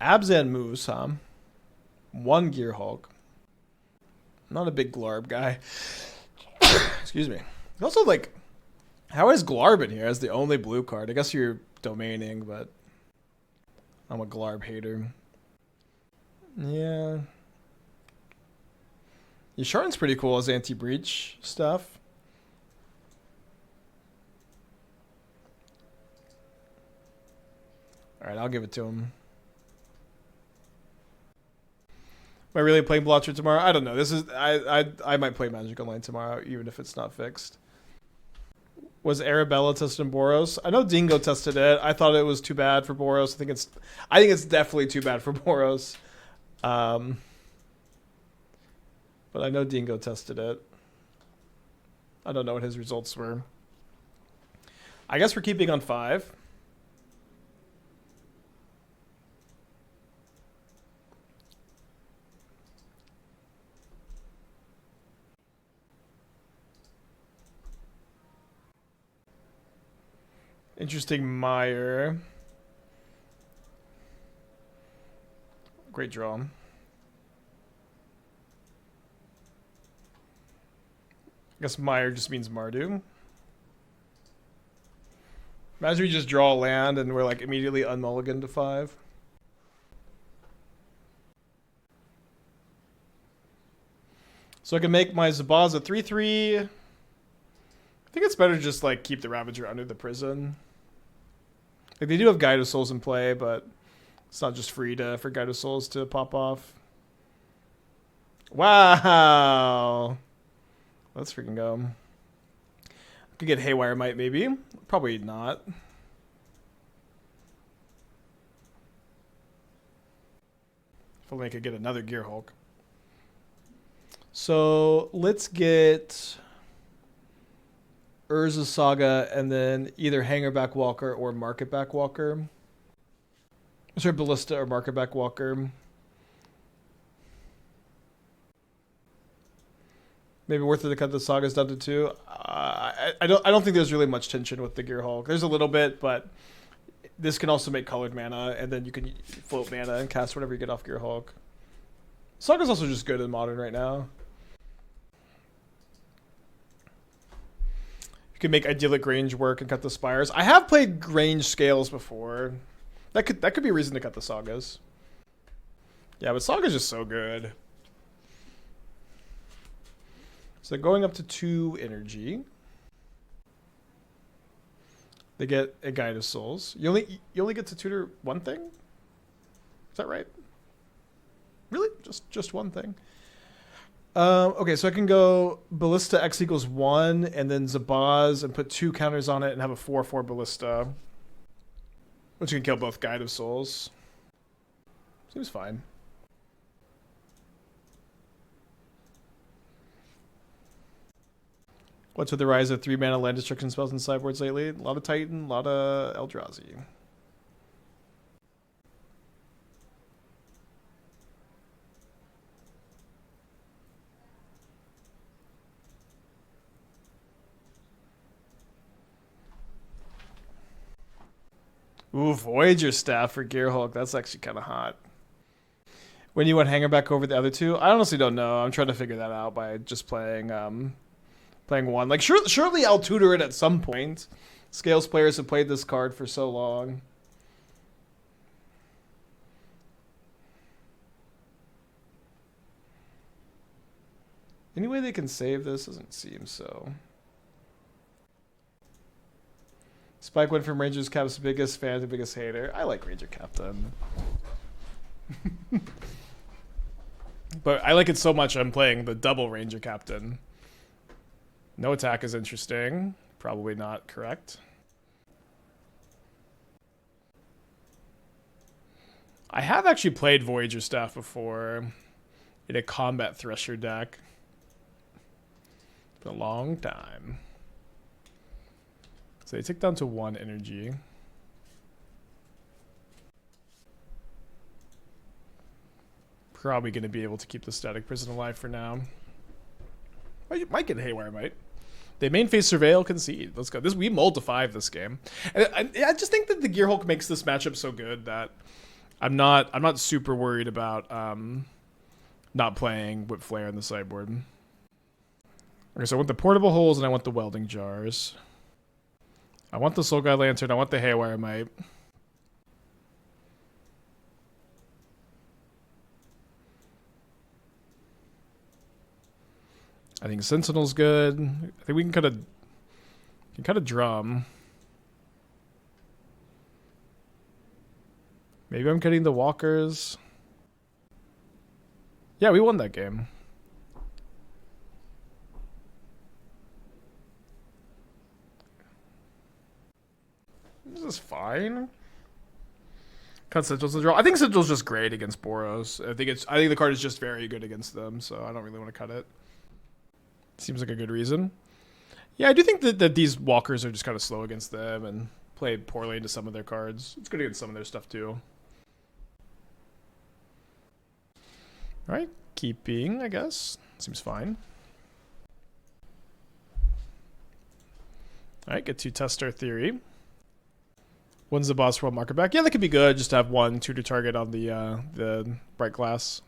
Abzan moves, huh? 1 Gearhulk. Not a big Glarb guy. Excuse me. Also, like, how is Glarb in here as the only blue card? I guess you're domaining, but I'm a Glarb hater. Yeah. Yasharn's pretty cool as anti-breach stuff. Alright, I'll give it to him. Am I really playing Blotcher tomorrow? I don't know. This is I might play Magic Online tomorrow, even if it's not fixed. Was Arabella tested in Boros? I know Dingo tested it. I thought it was too bad for Boros. I think it's definitely too bad for Boros. But I know Dingo tested it. I don't know what his results were. I guess we're keeping on 5. Interesting Meyer. Great draw. I guess Meyer just means Mardu. Imagine we just draw a land and we're like immediately unmulligan to 5. So I can make my Zabaz a 3/3. I think it's better to just like keep the Ravager under the prison. Like they do have Guide of Souls in play, but it's not just free for Guide of Souls to pop off. Wow. Let's freaking go. Could get Haywire Mite maybe. Probably not. If only I could get another Gearhulk. So let's get Urza Saga and then either Hangarback Walker or Marketback Walker. Sorry, Ballista or Marketback Walker. Maybe worth it to cut the Sagas down to 2. I don't think there's really much tension with the Gearhulk. There's a little bit, but this can also make colored mana, and then you can float mana and cast whatever you get off Gearhulk. Saga's also just good in Modern right now. You can make idyllic range work and cut the Spires. I have played range scales before. That could be a reason to cut the Sagas. Yeah, but Saga's just so good. So going up to 2 energy. They get a Guide of Souls. You only get to tutor one thing? Is that right? Really? Just one thing? Okay, so I can go Ballista X equals 1 and then Zabaz and put 2 counters on it and have a 4/4 Ballista. Which can kill both Guide of Souls. Seems fine. What's with the rise of 3-mana land destruction spells in sideboards lately? A lot of Titan, a lot of Eldrazi. Ooh, Voyager Staff for Gearhulk. That's actually kind of hot. When you want Hangarback over the other 2? I honestly don't know. I'm trying to figure that out by just playing one. Like, surely I'll tutor it at some point. Scales players have played this card for so long. Any way they can save this? Doesn't seem so. Spike went from Rangers Cap's biggest fan to biggest hater. I like Ranger Captain. But I like it so much I'm playing the double Ranger Captain. No attack is interesting. Probably not correct. I have actually played Voyager Staff before in a Combat Thresher deck. For a long time. So they tick down to 1 energy. Probably going to be able to keep the Static Prison alive for now. Might get Haywire Mite. They main phase Surveil, Concede. Let's go. We mulled to 5 this game. And I just think that the Gearhulk makes this matchup so good that I'm not super worried about not playing Whip Flare in the sideboard. Okay, so I want the portable holes and I want the welding jars. I want the Soul Guide Lantern. I want the Haywire Mite. I think Sentinel's good. I think we can cut a drum. Maybe I'm cutting the walkers. Yeah, we won that game. This is fine. Cut Sigil's a draw. I think Sigil's just great against Boros. I think the card is just very good against them, so I don't really want to cut it. Seems like a good reason. Yeah, I do think that these walkers are just kind of slow against them and play poorly into some of their cards. It's good against some of their stuff too. Alright, keeping, I guess. Seems fine. Alright, get to test our theory. One's the boss for one Marketback. Yeah, that could be good. Just to have 1 tutor target on the Brightglass.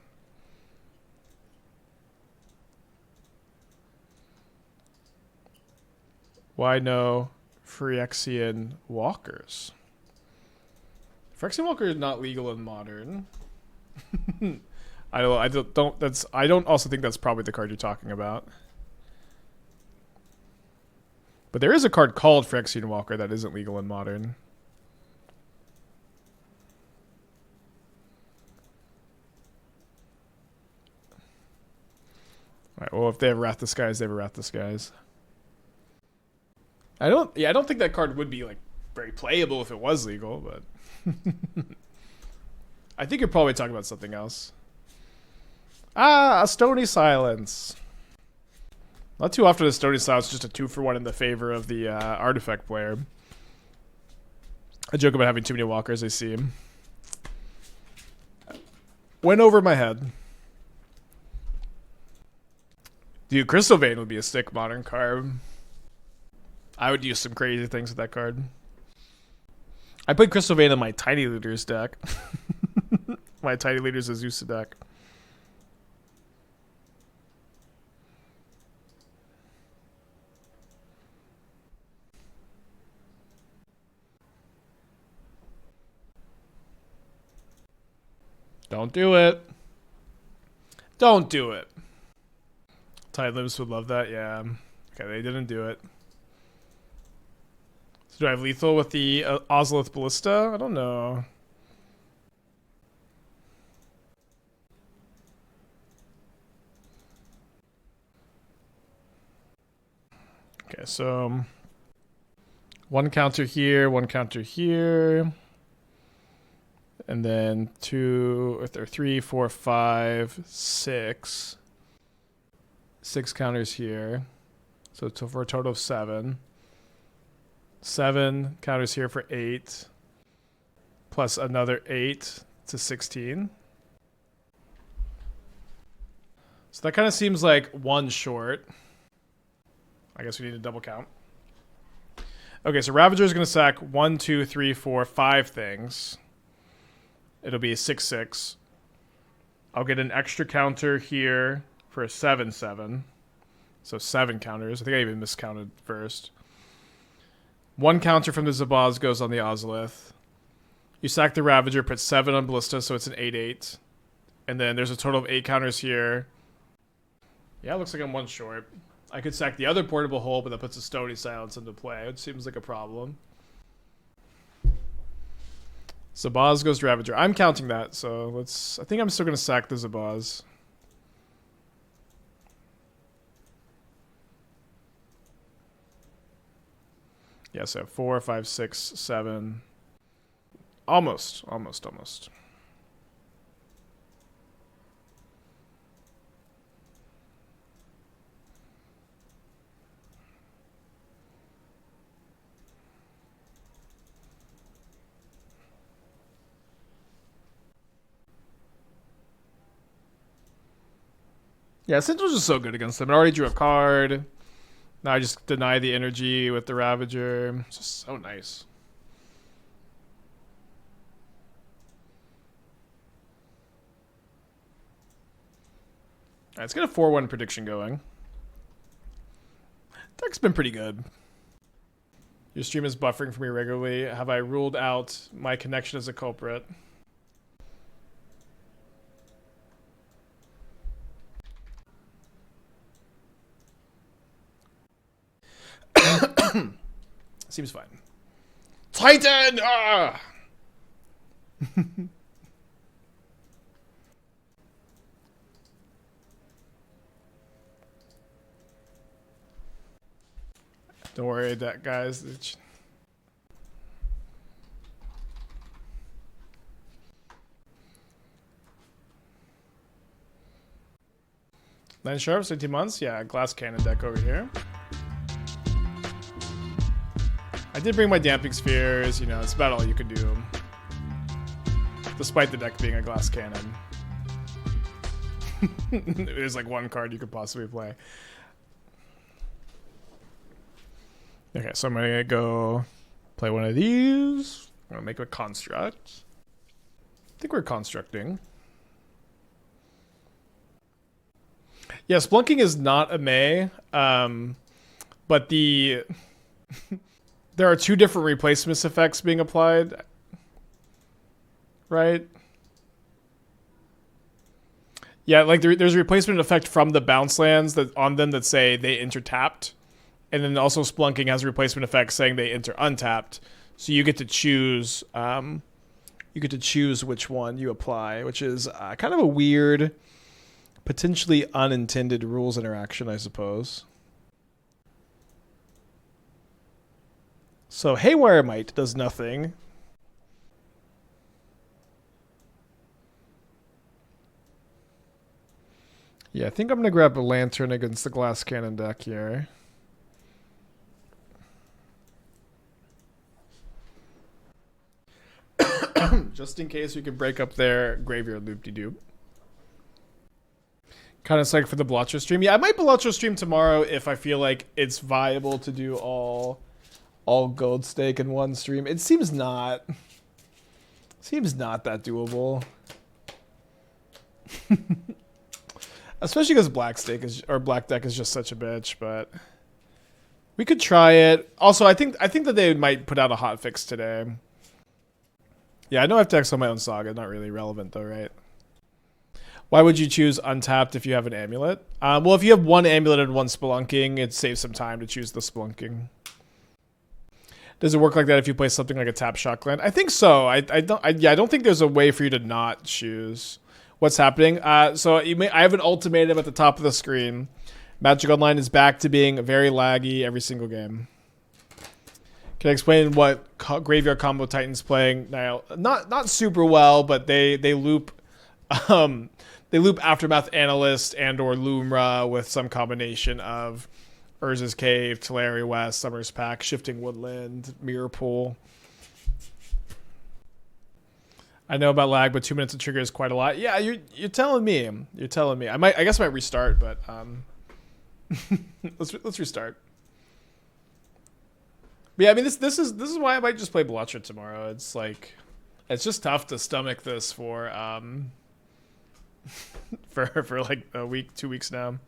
Why no Phyrexian Walkers. Phyrexian Walker is not legal in Modern. I don't also think that's probably the card you're talking about. But there is a card called Phyrexian Walker that isn't legal in Modern. Alright, well, if they have Wrath the Skies, they have a Wrath the Skies. I don't think that card would be like very playable if it was legal, but I think you're probably talking about something else. Ah, a Stony Silence. Not too often a Stony Silence, just a 2-for-1 in the favor of the artifact player. I joke about having too many walkers, I see him. Went over my head. Dude, Crystal Vein would be a sick Modern card. I would use some crazy things with that card. I played Crystal Vein in my Tiny Looters deck. My Tiny Looters Azusa deck. Don't do it. Don't do it. Tide Limbs would love that, yeah. Okay, they didn't do it. So do I have lethal with the Ozolith Ballista? I don't know. Okay, so one counter here, one counter here. And then 2, or 3, 4, 5, 6. 6 counters here. So for a total of 7. 7 counters here for 8. Plus another 8 to 16. So that kind of seems like 1 short. I guess we need a double count. Okay, so Ravager is going to sack 1, 2, 3, 4, 5 things. It'll be a 6/6. I'll get an extra counter here for a 7/7. So 7 counters. I think I even miscounted first. 1 counter from the Zabaz goes on the Ozolith. You sack the Ravager, put 7 on Ballista, so it's an 8/8. And then there's a total of 8 counters here. Yeah, it looks like I'm 1 short. I could sack the other portable hole, but that puts a Stony Silence into play. It seems like a problem. Zabaz goes to Ravager. I'm counting that, so let's... I think I'm still going to sack the Zabaz. Yeah, so 4, 5, 6, 7. Almost. Yeah, Sentinel's just so good against them. I already drew a card. Now I just deny the energy with the Ravager. It's just so nice. Alright, let's get a 4-1 prediction going. Deck's been pretty good. Your stream is buffering for me regularly. Have I ruled out my connection as a culprit? Seems fine. Titan! Ah! Don't worry, that guys. Nine sharps, 18 months. Yeah, glass cannon deck over here. I did bring my Damping Spheres, you know, it's about all you can do. Despite the deck being a glass cannon. There's like 1 card you could possibly play. Okay, so I'm gonna go play one of these. I'm gonna make a construct. I think we're constructing. Yeah, Splunking is not a May, but the There are two different replacement effects being applied, right? Yeah, like there's a replacement effect from the bounce lands that on them that say they enter tapped, and then also Splunking has a replacement effect saying they enter untapped. So you get to choose. You get to choose which one you apply, which is kind of a weird, potentially unintended rules interaction, I suppose. So Haywire Mite does nothing. Yeah, I think I'm going to grab a Lantern against the Glass Cannon deck here. Just in case we can break up their graveyard loop-de-doop. Kind of psyched for the Blotcher stream. Yeah, I might Blotcher stream tomorrow if I feel like it's viable to do all gold stake in one stream. It seems not. Seems not that doable. Especially because black deck is just such a bitch, but we could try it. Also, I think that they might put out a hot fix today. Yeah, I know I have to X on my own Saga. Not really relevant though, right? Why would you choose untapped if you have an amulet? Well, if you have one amulet and one Spelunking, it saves some time to choose the Spelunking. Does it work like that if you play something like a tap Shockland? I think so. I don't think there's a way for you to not choose what's happening. So I have an ultimatum at the top of the screen. Magic Online is back to being very laggy every single game. Can I explain what Graveyard Combo Titan's playing now? Not super well, but they loop Aftermath Analyst and or Lumra with some combination of Urza's Cave, Teleri West, Summer's Pack, Shifting Woodland, Mirror Pool. I know about lag, but 2 minutes of trigger is quite a lot. Yeah, you're telling me. You're telling me. I guess I might restart, but let's restart. But yeah, I mean this is why I might just play Blotcher tomorrow. It's like it's just tough to stomach this for for like a week, 2 weeks now.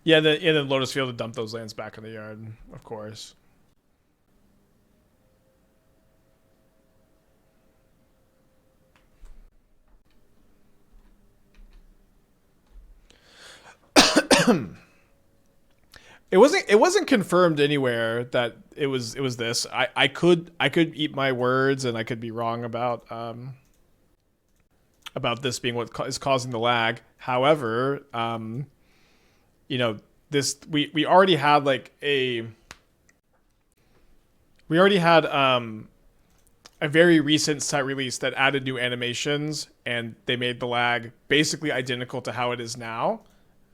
Yeah, the Lotus Field to dump those lands back in the yard, of course. It wasn't confirmed anywhere that it was this. I could eat my words and I could be wrong about this being what is causing the lag. However, you know, we already had like a very recent set release that added new animations and they made the lag basically identical to how it is now.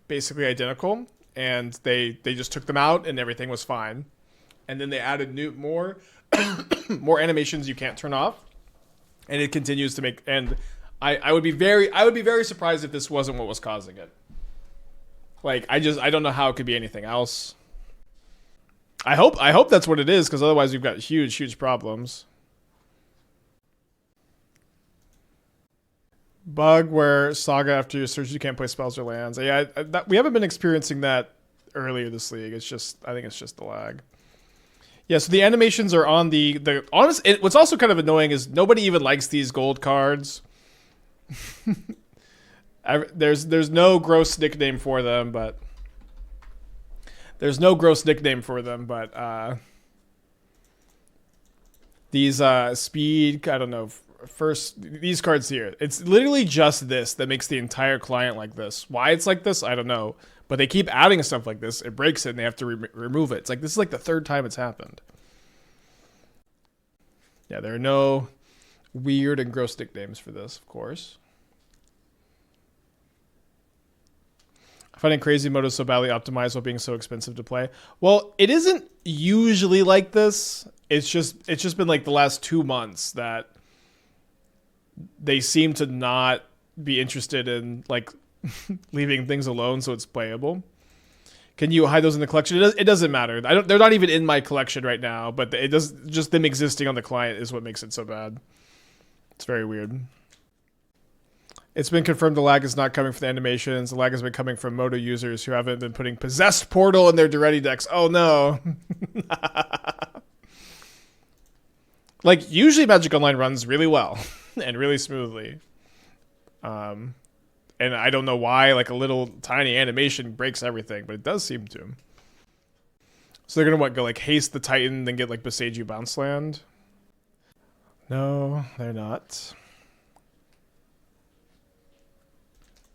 Basically identical, and they just took them out and everything was fine. And then they added more more animations you can't turn off, and it continues to make. And I would be very surprised if this wasn't what was causing it. Like I don't know how it could be anything else. I hope that's what it is, because otherwise we've got huge problems. Bug where Saga after your search you can't play spells or lands. Yeah, we haven't been experiencing that earlier this league. I think it's just the lag. Yeah, so the animations are on the honest. What's also kind of annoying is nobody even likes these gold cards. There's no gross nickname for them, but these speed, I don't know. First, these cards here, it's literally just this that makes the entire client like this. Why it's like this, I don't know, but they keep adding stuff like this. It breaks it and they have to remove it. It's like this is like the third time it's happened. Yeah, there are no weird and gross nicknames for this, of course. I find it crazy Moto so badly optimized while being so expensive to play. Well, it isn't usually like this. It's just been like the last 2 months that they seem to not be interested in like leaving things alone so it's playable. Can you hide those in the collection? It doesn't matter. They're not even in my collection right now, but it does, just them existing on the client is what makes it so bad. It's very weird. It's been confirmed the lag is not coming from the animations. The lag has been coming from Moto users who haven't been putting Possessed Portal in their Duretti decks. Oh no. Like, usually Magic Online runs really well and really smoothly. And I don't know why, like, a little tiny animation breaks everything, but it does seem to. So they're going to, go, like, haste the Titan, then get, like, Boseiju Bounce Land? No, they're not.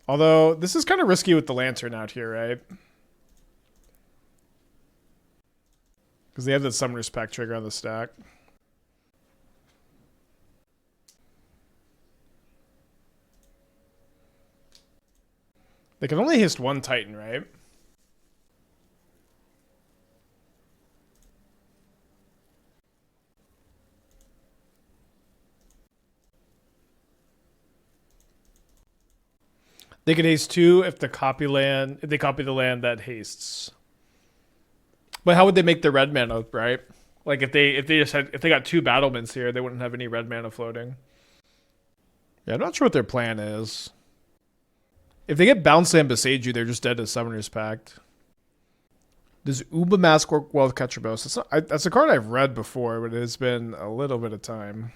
Although, this is kind of risky with the Lantern out here, right? Because they have the Summoner's Pact trigger on the stack. They can only haste one Titan, right? They can haste 2 if they copy the land that hastes. But how would they make the red mana, right? Like if they got 2 battlements here, they wouldn't have any red mana floating. Yeah, I'm not sure what their plan is. If they get Bounce Land Boseiju, they're just dead to Summoner's Pact. Does Uba Mask work well with Ketrabos? That's a card I've read before, but it's been a little bit of time.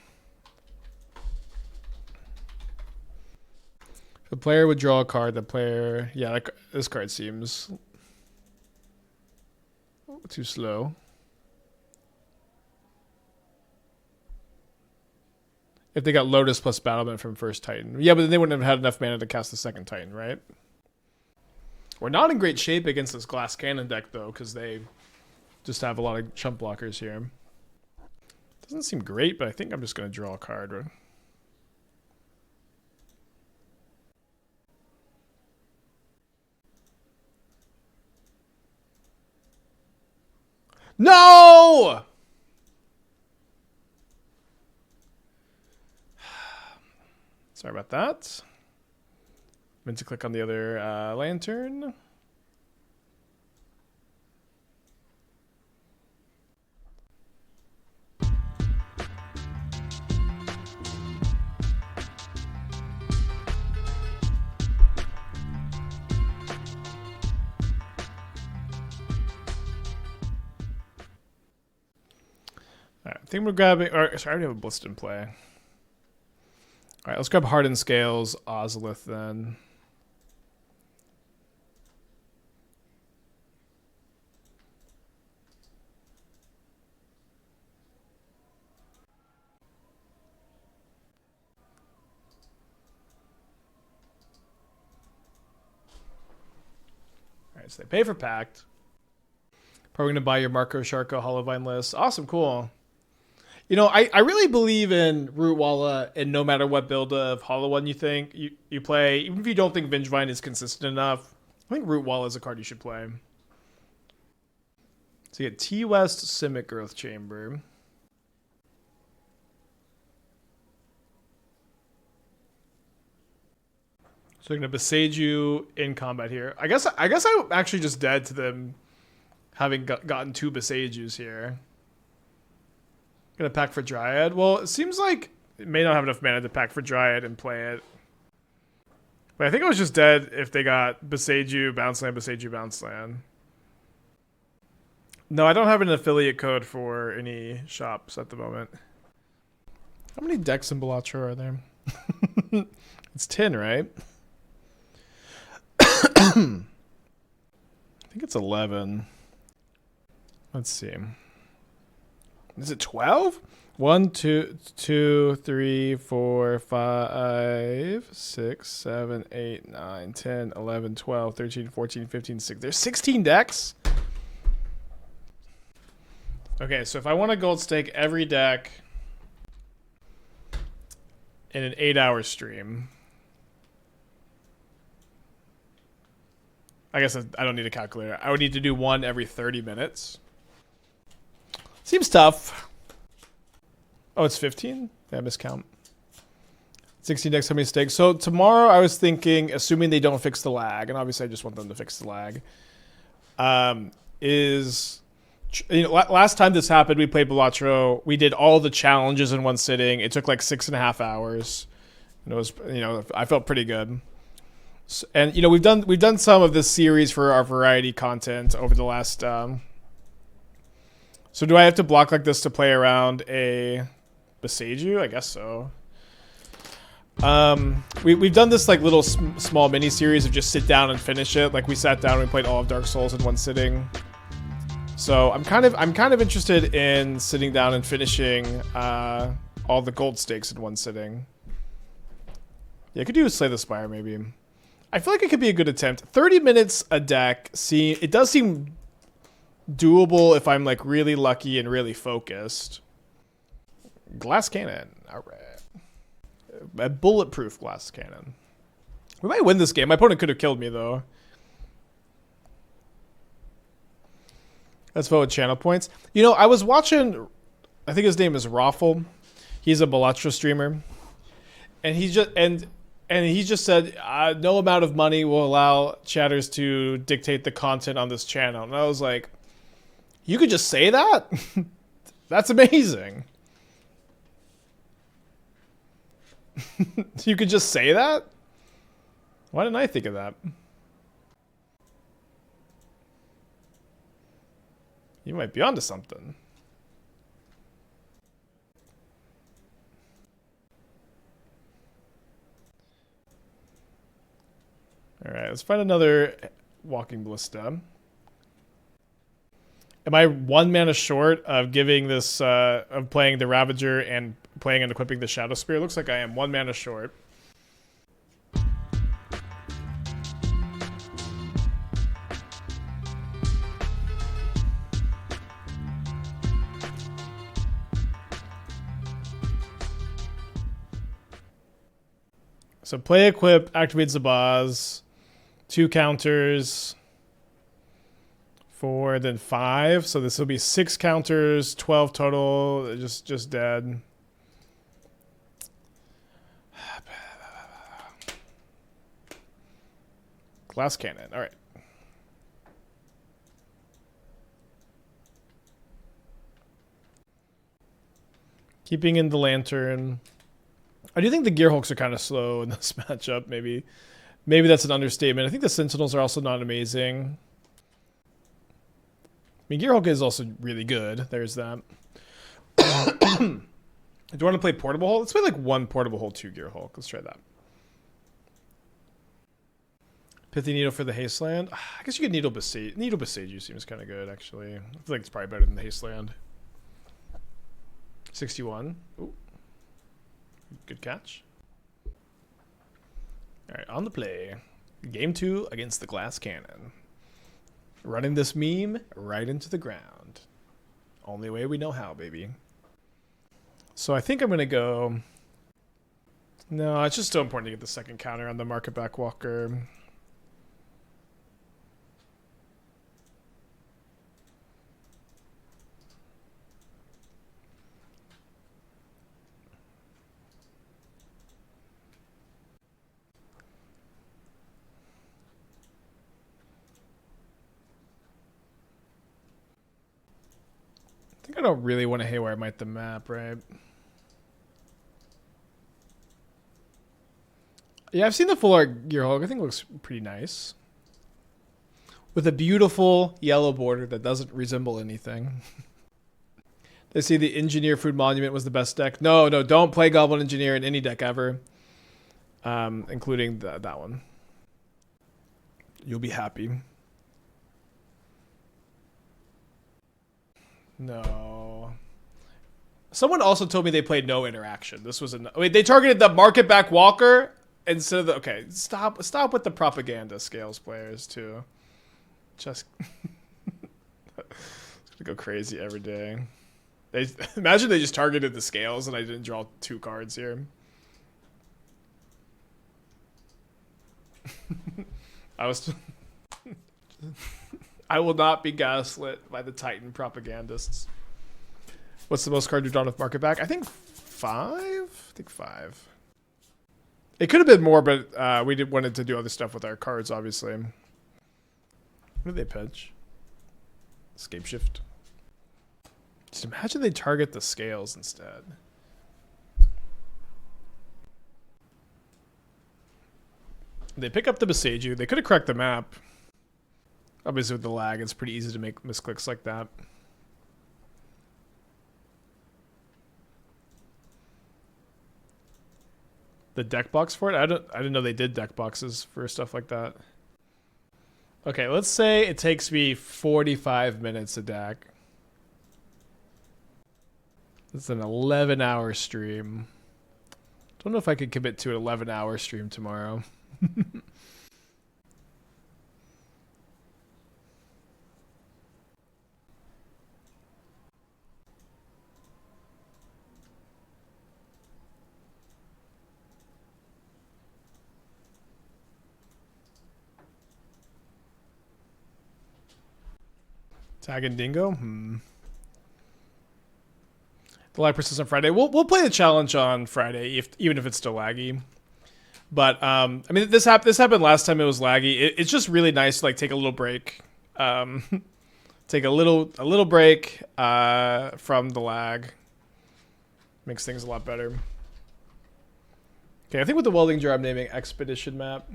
If a player would draw a card, the player... Yeah, this card seems too slow. If they got Lotus plus Battlement from first Titan. Yeah, but then they wouldn't have had enough mana to cast the second Titan, right? We're not in great shape against this Glass Cannon deck, though, because they just have a lot of chump blockers here. Doesn't seem great, but I think I'm just going to draw a card, right? No! Sorry about that. Meant to click on the other lantern. Alright, I think we're grabbing... Sorry, I already have a Ballista in play. Alright, let's grab Hardened Scales, Ozolith then. Alright, so they pay for Pact. Probably going to buy your Marco Sharko Hollowvine list. Awesome, cool. You know, I really believe in Root Walla, and no matter what build of Hollow One you think you play, even if you don't think Vengevine is consistent enough, I think Root Walla is a card you should play. So you get T-West Simic Growth Chamber. So they're going to Boseiju in combat here. I guess I'm actually just dead to them having gotten 2 Boseijus here. Gonna pack for Dryad. Well, it seems like it may not have enough mana to pack for Dryad and play it. But I think I was just dead if they got Boseiju, Bounce Land, Boseiju, Bounce Land. No, I don't have an affiliate code for any shops at the moment. How many decks in Balatro are there? It's 10, right? I think it's 11. Let's see. Is it 12? 1, 2, 3, 4, 5, 6, 7, 8, 9, 10, 11, 12, 13, 14, 15, 16. There's 16 decks? Okay, so if I want to gold stake every deck in an 8-hour stream, I guess I don't need a calculator. I would need to do one every 30 minutes. Seems tough. Oh, it's 15? Yeah, miscount. 16 decks, how many stakes? So tomorrow I was thinking, assuming they don't fix the lag, and obviously I just want them to fix the lag, last time this happened, we played Balatro. We did all the challenges in one sitting. It took like 6.5 hours. And it was, you know, I felt pretty good. And you know, we've done some of this series for our variety content over the last. So do I have to block like this to play around a Boseiju? I guess so. We've done this like little small mini series of just sit down and finish it. Like we sat down and we played all of Dark Souls in one sitting. So I'm kind of interested in sitting down and finishing all the gold stakes in one sitting. Yeah, I could do Slay the Spire maybe. I feel like it could be a good attempt. 30 minutes a deck. It does seem doable if I'm like really lucky and really focused. Glass cannon. All right. A bulletproof glass cannon. We might win this game. My opponent could have killed me though. Let's vote with channel points. You know, I was watching, I think his name is Raffle. He's a Balatro streamer. And he just said, no amount of money will allow chatters to dictate the content on this channel. And I was like, you could just say that? That's amazing. You could just say that? Why didn't I think of that? You might be onto something. Alright, let's find another Walking Ballista. Am I 1 mana short of giving this, of playing the Ravager and playing and equipping the Shadowspear? Looks like I am 1 mana short. So play equip, activate Zabaz, 2 counters, 4, then 5. So this will be 6 counters, 12 total, just dead. Glass cannon, all right. Keeping in the lantern. I do think the Gearhulks are kind of slow in this matchup. Maybe that's an understatement. I think the Sentinels are also not amazing. I mean, Gearhulk is also really good. There's that. Do you want to play Portable Hole? Let's play like 1 Portable Hole, 2 Gearhulk. Let's try that. Pithing Needle for the Hasteland. I guess you could Needle Boseiju. Needle Boseiju seems kind of good, actually. I feel like it's probably better than the Hasteland. 61. Ooh. Good catch. All right, on the play. Game 2 against the Glass Cannon. Running this meme right into the ground. Only way we know how, baby. So I think I'm going to go... No, it's just so important to get the second counter on the Marketback Walker. I think I don't really want to Haywire Mite the map, right? Yeah, I've seen the full art Gearhulk. I think it looks pretty nice. With a beautiful yellow border that doesn't resemble anything. They see the Engineer Food Monument was the best deck. No, don't play Goblin Engineer in any deck ever. Including that one. You'll be happy. No. Someone also told me they played no interaction. This was wait, they targeted the Marketback Walker instead of the... Okay, stop with the propaganda, Scales players, too. Just... It's gonna go crazy every day. Imagine they just targeted the Scales and I didn't draw 2 cards here. I will not be gaslit by the Titan propagandists. What's the most card you've drawn with Marketback? I think 5? I think 5. It could have been more, but we wanted to do other stuff with our cards, obviously. What did they pitch? Escape Shift. Just imagine they target the Scales instead. They pick up the Boseiju. They could have cracked the map. Obviously with the lag, it's pretty easy to make misclicks like that. The deck box for it? I didn't know they did deck boxes for stuff like that. Okay, let's say it takes me 45 minutes a deck. It's an 11-hour stream. Don't know if I could commit to an 11-hour stream tomorrow. Tag and Dingo? The lag persists on Friday. We'll play the challenge on Friday, even if it's still laggy. But I mean, this happened last time. It was laggy. It's just really nice to like take a little break, take a little break from the lag. Makes things a lot better. Okay, I think with the Welding Jar, I'm naming Expedition Map.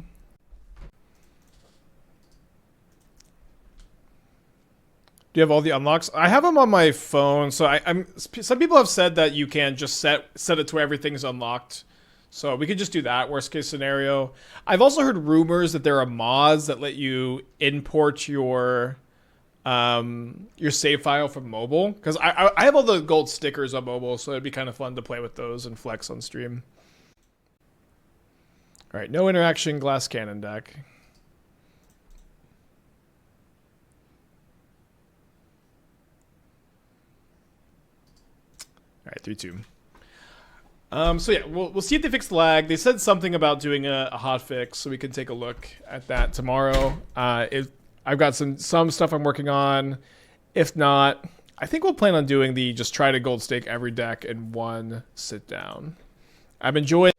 Do you have all the unlocks? I have them on my phone, so some people have said that you can just set it to where everything's unlocked. So we could just do that, worst case scenario. I've also heard rumors that there are mods that let you import your save file from mobile. Because I have all the gold stickers on mobile, so it'd be kind of fun to play with those and flex on stream. All right, no interaction, glass cannon deck. All right, 3-2. So yeah, we'll see if they fix the lag. They said something about doing a hot fix, so we can take a look at that tomorrow. I've got some stuff I'm working on. If not, I think we'll plan on doing the just try to gold stake every deck in one sit down. I'm enjoying.